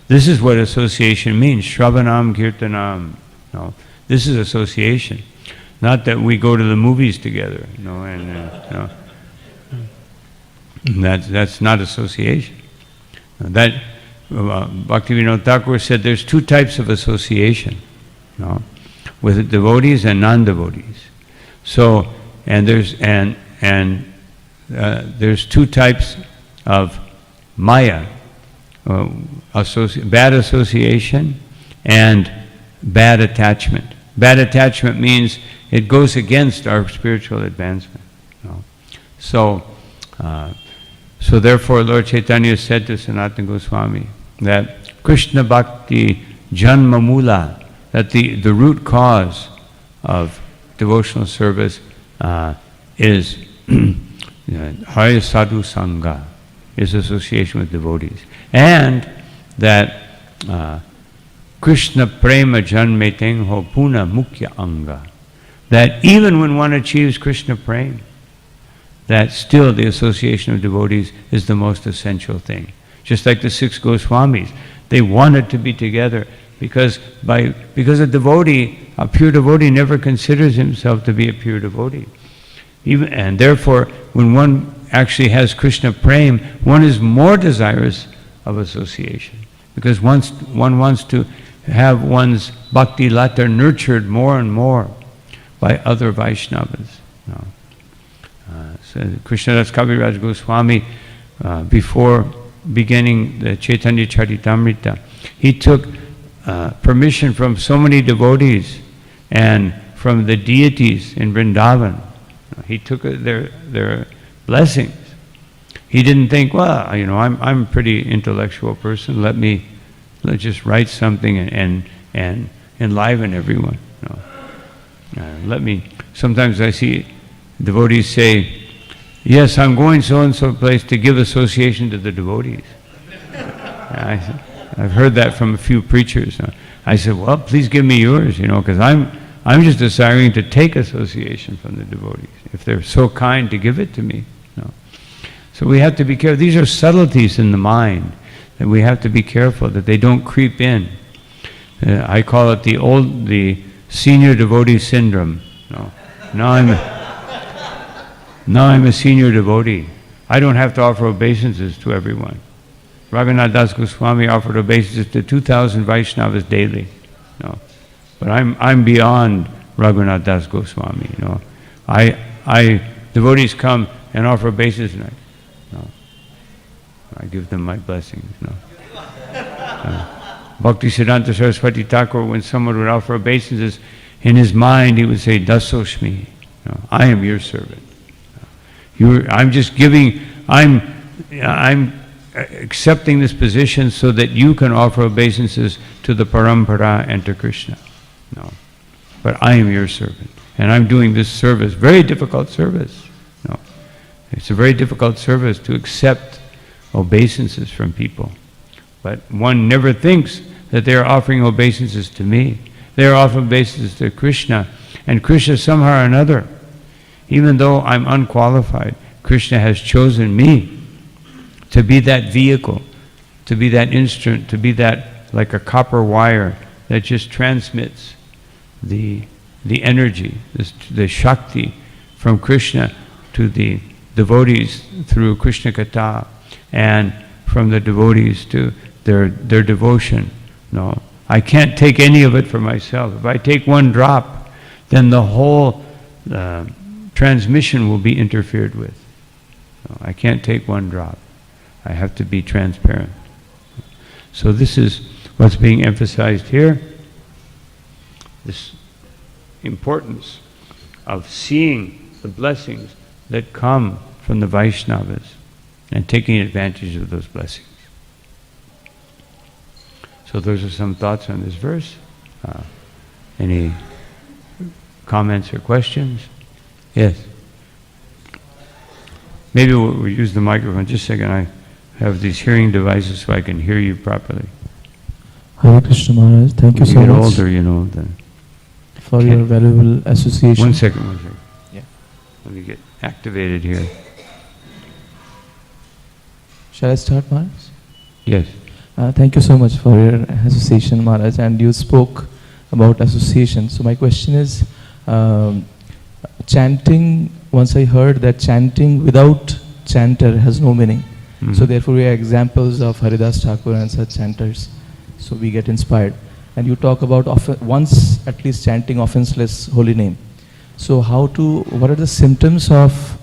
This is what association means. Shravanam kirtanam. No. This is association, not that we go to the movies together. No, and that's not association. That Bhaktivinoda Thakur said there's two types of association, no, with devotees and non-devotees. So, and there's two types of maya, bad association and bad attachment. Bad attachment means it goes against our spiritual advancement. No? So therefore Lord Chaitanya said to Sanatana Goswami that Krishna Bhakti Janma Mula, that the root cause of devotional service is Hare Sadhu Sangha, is association with devotees. And that Krishna Prema Janme Tengho Puna Mukhya Anga, that even when one achieves Krishna Prema, that still the association of devotees is the most essential thing. Just like the six Goswamis, they wanted to be together because a devotee, a pure devotee, never considers himself to be a pure devotee. And therefore, when one actually has Krishna Prema, one is more desirous of association, because one wants to have one's bhakti lata nurtured more and more by other Vaishnavas. No. So Krishnadas Kaviraj Goswami, before beginning the Chaitanya Charitamrita, he took permission from so many devotees and from the deities in Vrindavan. He took their blessings. He didn't think, well, I'm a pretty intellectual person. Let's just write something and enliven everyone. No. Sometimes I see devotees say, yes, I'm going so-and-so place to give association to the devotees. I've heard that from a few preachers. I said, well, please give me yours, because I'm just desiring to take association from the devotees, if they're so kind to give it to me. So we have to be careful. These are subtleties in the mind that we have to be careful that they don't creep in. I call it the senior devotee syndrome. Now I'm a senior devotee. I don't have to offer obeisances to everyone. Raghunath Das Goswami offered obeisances to 2,000 Vaishnavas daily. But I'm beyond Raghunath Das Goswami. Devotees come and offer obeisances, and I give them my blessings. Bhakti Siddhanta Saraswati Thakur, when someone would offer obeisances, in his mind he would say, Dasoshmi, I am your servant. I'm just giving, I'm accepting this position so that you can offer obeisances to the parampara and to Krishna. But I am your servant, and I'm doing this service, very difficult service. It's a very difficult service to accept obeisances from people. But one never thinks that they are offering obeisances to me. They are offering obeisances to Krishna, and Krishna somehow or another, even though I'm unqualified, Krishna has chosen me to be that vehicle, to be that instrument, to be that, like a copper wire that just transmits the energy, the Shakti from Krishna to the devotees through Krishna Katha, and from the devotees to their devotion. I can't take any of it for myself. If I take one drop, then the whole transmission will be interfered with. I can't take one drop. I have to be transparent. So this is what's being emphasized here, this importance of seeing the blessings that come from the Vaishnavas and taking advantage of those blessings. So those are some thoughts on this verse. Any comments or questions? Yes. Maybe we'll use the microphone. Just a second. I have these hearing devices so I can hear you properly. Hare Krishna Maharaj, thank you so much. When you get older, then for your valuable association. One second. Yeah. Let me get activated here. Shall I start, Maharaj? Yes. Thank you so much for your association, Maharaj, and you spoke about association. So my question is, chanting, once I heard that chanting without chanter has no meaning. Mm-hmm. So therefore we have examples of Haridas Thakur and such chanters. So we get inspired. And you talk about once at least chanting offenseless holy name. So what are the symptoms of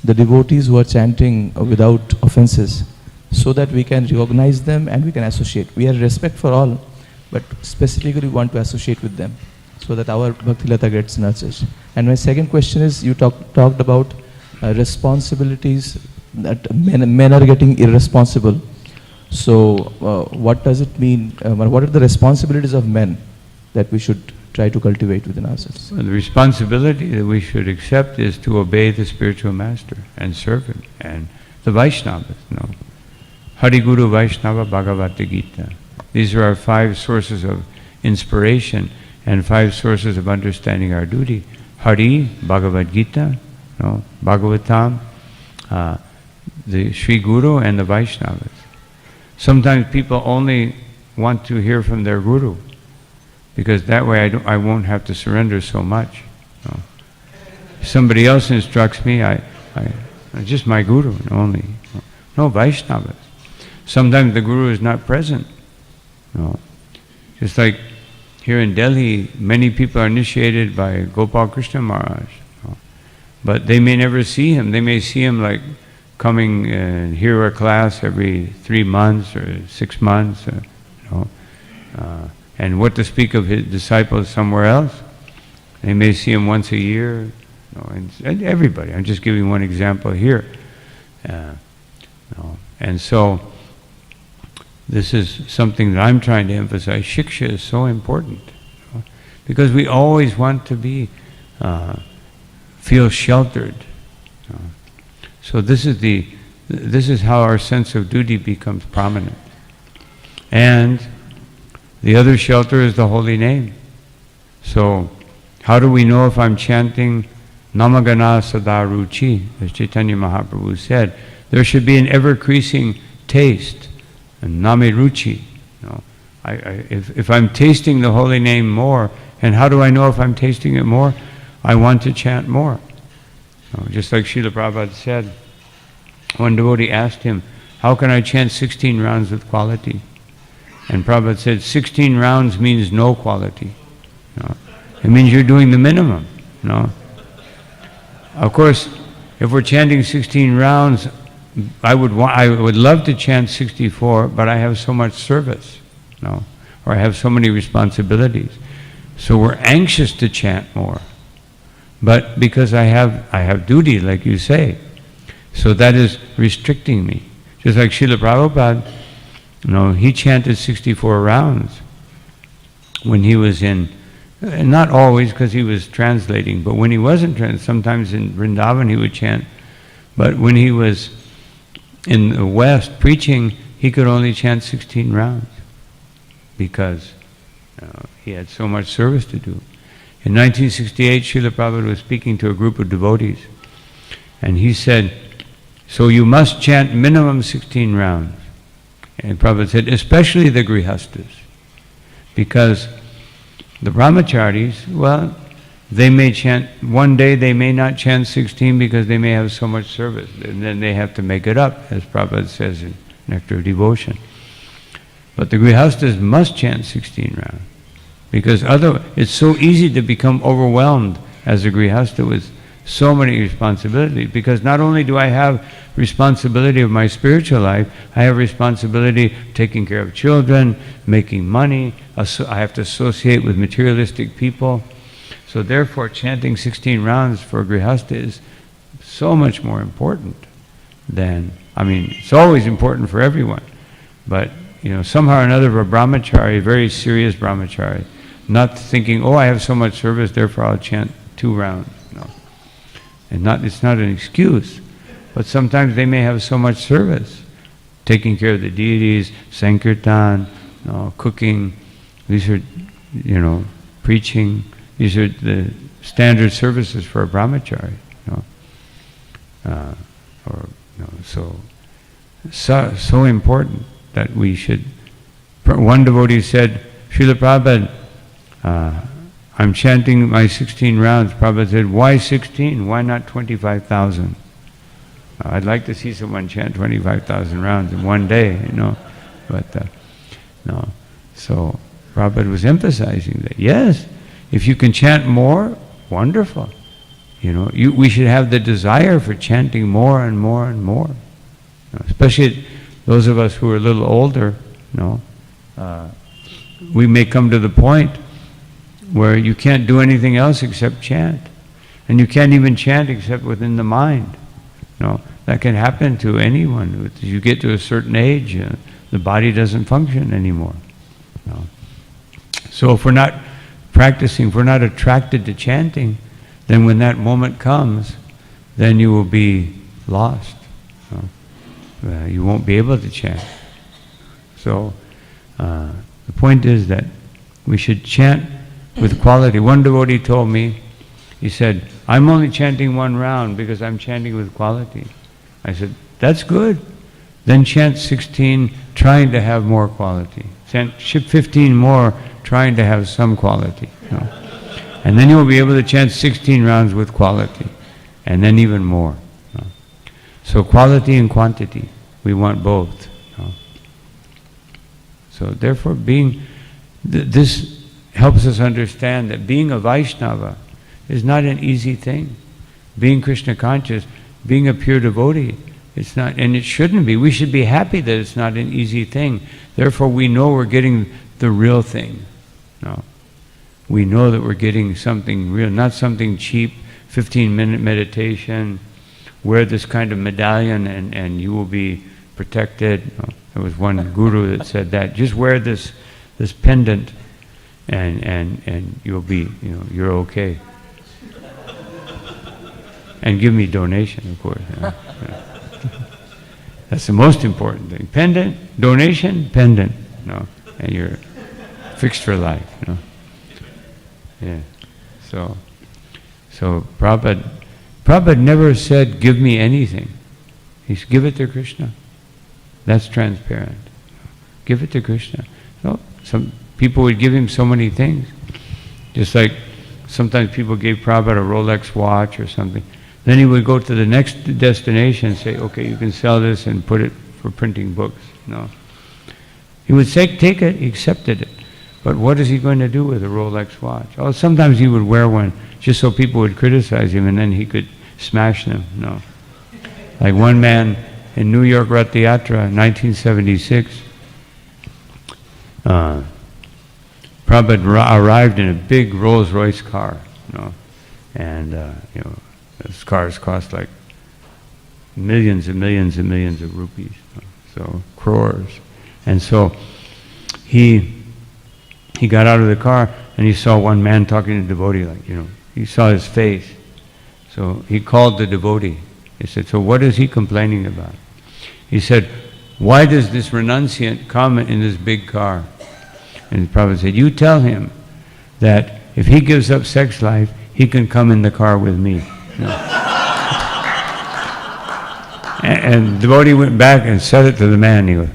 the devotees who are chanting without offenses, so that we can recognize them and we can associate? We have respect for all, but specifically we want to associate with them so that our Bhakti Lata gets nurtured. And my second question is, you talked about responsibilities, that men are getting irresponsible. So what does it mean? What are the responsibilities of men that we should try to cultivate within ourselves? Well, the responsibility that we should accept is to obey the spiritual master and serve him, and the Vaishnavas. Hari Guru Vaishnava Bhagavata Gita. These are our 5 sources of inspiration and 5 sources of understanding our duty. Hari, Bhagavad Gita, Bhagavatam, the Sri Guru, and the Vaishnavas. Sometimes people only want to hear from their Guru, because that way I won't have to surrender so much. If somebody else instructs me, just my Guru only. No, Vaishnavas. Sometimes the Guru is not present. Just like here in Delhi, many people are initiated by Gopal Krishna Maharaj, but they may never see him. They may see him like coming and hear a class every 3 months or 6 months, and what to speak of his disciples somewhere else. They may see him once a year, and everybody. I'm just giving one example here. And so this is something that I'm trying to emphasize. Shiksha is so important, because we always want to feel sheltered. So this is how our sense of duty becomes prominent. And the other shelter is the holy name. So, how do we know if I'm chanting Namagana Sadaruchi, as Chaitanya Mahaprabhu said? There should be an ever-increasing taste, and Namiruchi. You know, if I'm tasting the holy name more, and how do I know if I'm tasting it more? I want to chant more. You know, just like Srila Prabhupada said, one devotee asked him, how can I chant 16 rounds with quality? And Prabhupada said, 16 rounds means no quality. You know, it means you're doing the minimum. You know? Of course, if we're chanting 16 rounds, I would love to chant 64, but I have so much service, you know, or I have so many responsibilities. So we're anxious to chant more. But because I have duty, like you say, so that is restricting me. Just like Srila Prabhupada, you know, he chanted 64 rounds when he was in, not always because he was translating, but when he wasn't translating, sometimes in Vrindavan he would chant, but when he was in the West preaching, he could only chant 16 rounds because he had so much service to do. In 1968, Srila Prabhupada was speaking to a group of devotees, and he said, so you must chant minimum 16 rounds. And Prabhupada said, especially the grihastas, because the brahmacharis, well, they may chant, one day they may not chant 16 because they may have so much service, and then they have to make it up, as Prabhupada says in Nectar of Devotion. But the grihastas must chant 16 rounds, because otherwise it's so easy to become overwhelmed as a grihasta with so many responsibilities, because not only do I have responsibility of my spiritual life, I have responsibility taking care of children, making money, I have to associate with materialistic people. So therefore chanting 16 rounds for a grihasta is so much more important than, I mean, it's always important for everyone, but you know, somehow or another, for a brahmachari, very serious brahmachari, not thinking, oh, I have so much service, therefore I'll chant 2 rounds. No. And it's not an excuse, but sometimes they may have so much service, taking care of the deities, sankirtan, cooking, these are, you know, preaching, these are the standard services for a brahmachari. So important that we should. One devotee said, Srila Prabhupada, I'm chanting my 16 rounds. Prabhupada said, why 16? Why not 25,000? I'd like to see someone chant 25,000 rounds in one day, you know. But no. So Prabhupada was emphasizing that, yes, if you can chant more, wonderful. You know, we should have the desire for chanting more and more and more. You know, especially those of us who are a little older, you know, we may come to the point where you can't do anything else except chant. And you can't even chant except within the mind. You know, that can happen to anyone. As you get to a certain age, the body doesn't function anymore. You know. So if we're not practicing, if we're not attracted to chanting, then when that moment comes, then you will be lost. You know. You won't be able to chant. So the point is that we should chant with quality. One devotee told me, he said, I'm only chanting 1 round because I'm chanting with quality. I said, that's good. Then chant 16, trying to have more quality. Chant 15 more, trying to have some quality. You know? And then you'll be able to chant 16 rounds with quality, and then even more. You know? So quality and quantity, we want both. You know? So therefore, this helps us understand that being a Vaishnava is not an easy thing. Being Krishna conscious, being a pure devotee, it's not, and it shouldn't be. We should be happy that it's not an easy thing. Therefore, we know we're getting the real thing. No. We know that we're getting something real, not something cheap, 15-minute meditation, wear this kind of medallion and you will be protected. No. There was one guru that said that. Just wear this pendant and you'll be, you know, you're okay. And give me donation, of course. You know. That's the most important thing. Pendant, donation, pendant. you know, and you're fixed for life, you know. Yeah. So Prabhupada never said, give me anything. He said, give it to Krishna. That's transparent. Give it to Krishna. So some people would give him so many things. Just like sometimes people gave Prabhupada a Rolex watch or something. Then he would go to the next destination and say, okay, you can sell this and put it for printing books. No. He would say, take it, he accepted it. But what is he going to do with a Rolex watch? Oh, sometimes he would wear one just so people would criticize him and then he could smash them. No. Like one man in New York Rath Yatra, 1976, Prabhupada arrived in a big Rolls Royce car, you know, and you know, those cars cost like millions and millions and millions of rupees, you know, so crores. And so he got out of the car and he saw one man talking to the devotee, like, you know, he saw his face. So he called the devotee. He said, so what is he complaining about? He said, why does this renunciant come in this big car? And the Prabhupada said, you tell him that if he gives up sex life, he can come in the car with me. No. And the devotee went back and said it to the man. He goes,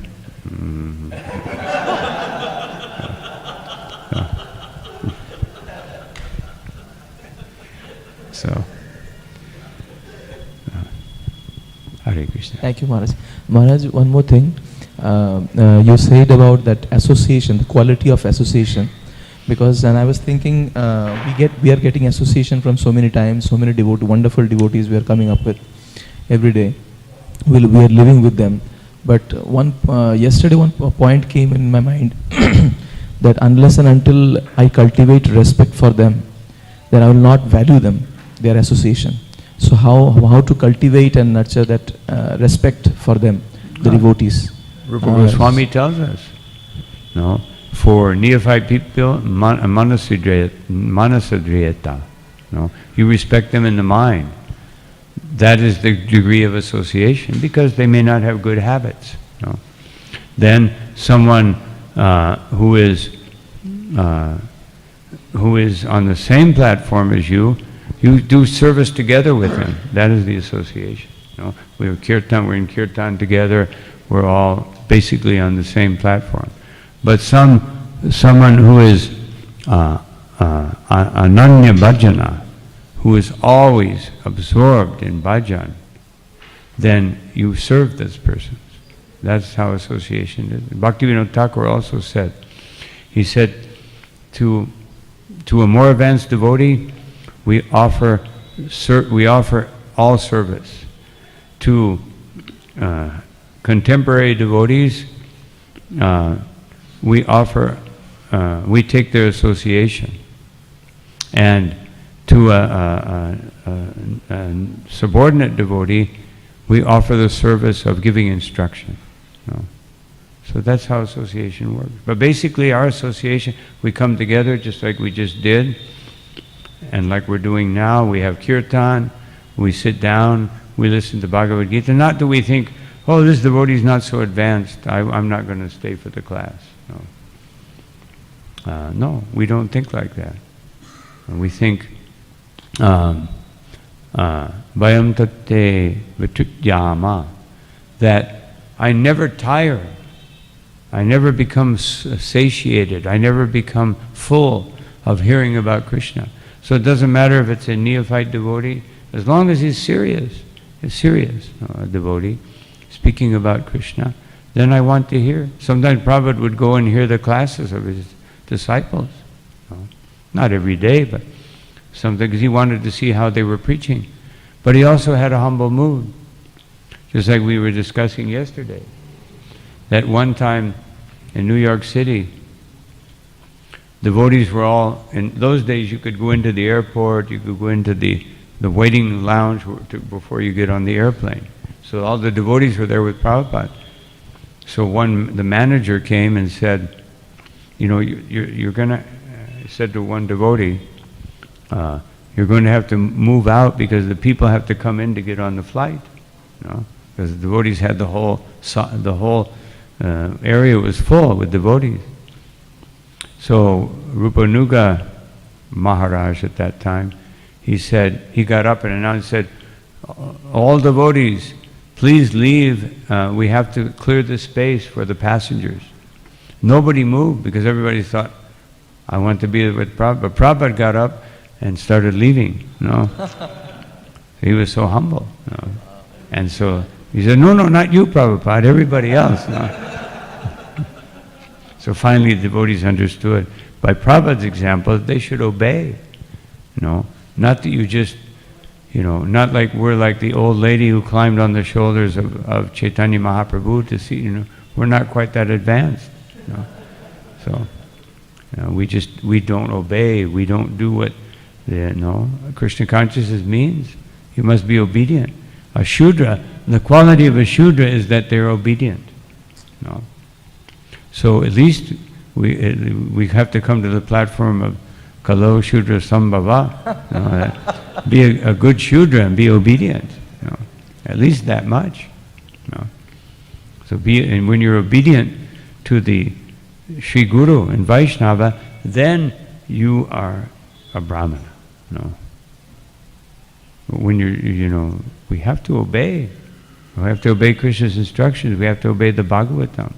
So, Hare Krishna. Thank you, Maharaj. Maharaj, one more thing. You said about that association, the quality of association, because, and I was thinking, we are getting association from so many times, so many wonderful devotees we are coming up with every day. We are living with them. But yesterday one point came in my mind that unless and until I cultivate respect for them, then I will not value them, their association. So how to cultivate and nurture that respect for them, the devotees? Rupa Goswami tells us, no, for neophyte people, manasadriyata, no, you respect them in the mind. That is the degree of association, because they may not have good habits. No. Then someone who is on the same platform as you do service together with him. That is the association. No. We have kirtan. We're in kirtan together. We're all basically on the same platform. But someone who is ananya bhajana, who is always absorbed in bhajan, then you serve this person. That's how association is. Bhaktivinoda Thakur also said, he said, to a more advanced devotee, we offer all service. To contemporary devotees, we take their association. And to a subordinate devotee, we offer the service of giving instruction. No. So that's how association works. But basically our association, we come together just like we just did, and like we're doing now. We have kirtan, we sit down, we listen to Bhagavad Gita. Not that we think, oh, this devotee is not so advanced, I'm not going to stay for the class. No. No, we don't think like that. We think, Vayam tate vitutyama, that I never tire, I never become satiated, I never become full of hearing about Krishna. So it doesn't matter if it's a neophyte devotee, as long as he's serious, a devotee, speaking about Krishna, then I want to hear. Sometimes Prabhupada would go and hear the classes of his disciples. Not every day, but something, because he wanted to see how they were preaching. But he also had a humble mood, just like we were discussing yesterday. That one time in New York City, devotees were all, in those days you could go into the airport, you could go into the waiting lounge before you get on the airplane. So all the devotees were there with Prabhupada. So the manager came and said, you know, you're going to, said to one devotee, you're going to have to move out because the people have to come in to get on the flight, you know, because the devotees had the whole area was full with devotees. So Rupanuga Maharaj at that time, he said, he got up and announced, said, all devotees, please leave. We have to clear the space for the passengers. Nobody moved because everybody thought, I want to be with Prabhupada. But Prabhupada got up and started leaving. He was so humble. And so he said, no, not you, Prabhupada, everybody else. So finally the devotees understood, by Prabhupada's example, they should obey. Not that you just, not like we're like the old lady who climbed on the shoulders of Chaitanya Mahaprabhu to see, we're not quite that advanced. So we don't obey, we don't do what Krishna consciousness means. You must be obedient. A Shudra, the quality of a Shudra is that they're obedient. So at least we have to come to the platform of Kalo Shudra Sambhava. Be a good Shudra and be obedient. At least that much. So and when you're obedient to the Sri Guru and Vaishnava, then you are a Brahmana. When we have to obey. We have to obey Krishna's instructions. We have to obey the Bhagavatam.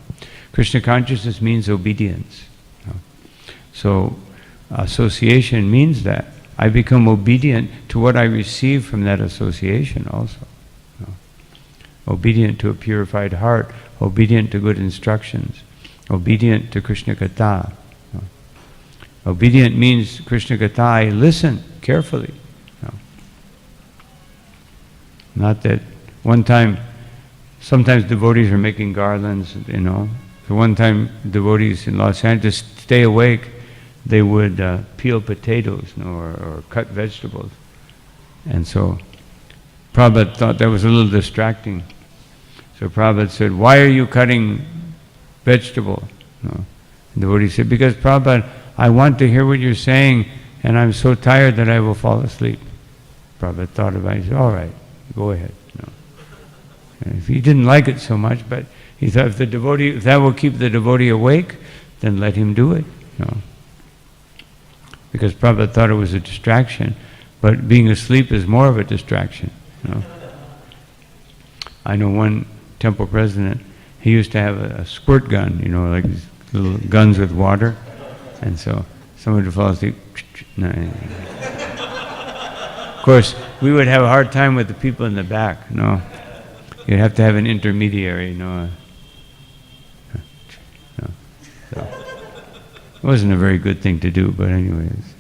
Krishna consciousness means obedience. So association means that I become obedient to what I receive from that association also. Obedient to a purified heart, obedient to good instructions, obedient to Krishna Katha. Obedient means Krishna Katha, I listen carefully. Not that one time, sometimes devotees are making garlands, So one time devotees in Los Angeles, to stay awake, they would peel potatoes or cut vegetables. And so Prabhupada thought that was a little distracting. So Prabhupada said, why are you cutting vegetable? And the devotee said, because Prabhupada, I want to hear what you're saying and I'm so tired that I will fall asleep. Prabhupada thought about it, he said, all right, go ahead. And if he didn't like it so much, but he thought if that will keep the devotee awake, then let him do it. Because Prabhupada thought it was a distraction, but being asleep is more of a distraction. I know one temple president, he used to have a squirt gun, like these little guns with water, and so someone would fall asleep. Of course, we would have a hard time with the people in the back. You'd have to have an intermediary. So it wasn't a very good thing to do, but anyways,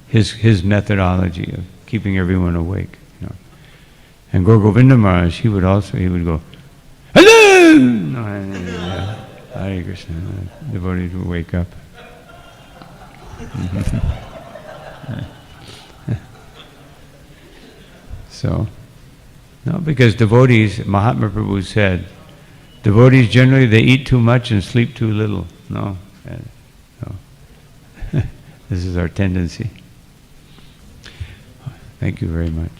his methodology of keeping everyone awake. And Guru Govinda Maharaj, he would go, hello! Hare Krishna. Devotees would wake up. So, because devotees, Mahatma Prabhu said, devotees generally, they eat too much and sleep too little. This is our tendency. Thank you very much.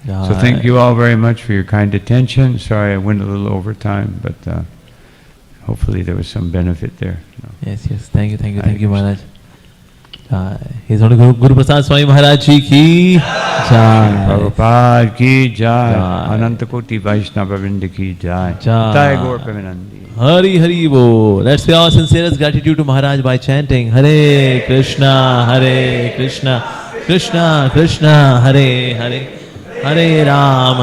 So thank you all very much for your kind attention. Sorry I went a little over time, but hopefully there was some benefit there. Yes, thank you Maharaj. His Holy Guru Prasad Swami Maharaj Ji ki Jai. Prabhupada ki Jai. Ananta Koti Vaishnava Vrinda ki Jai. Jai Gaur Premanandi. Hari Hari Bo. Let's pay our sincerest gratitude to Maharaj by chanting Hare Krishna, Krishna Krishna, Hare Hare. Hare Ram,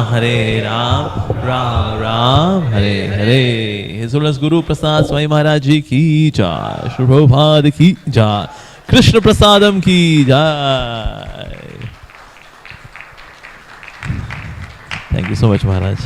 Ram Ram, Hare Hare. His Holiness Guru Prasad Swami Maharaj Ji ki Jai. Shri Prabhupada ki Jai. Krishna Prasadam ki Jai. Thank you so much, Maharaj.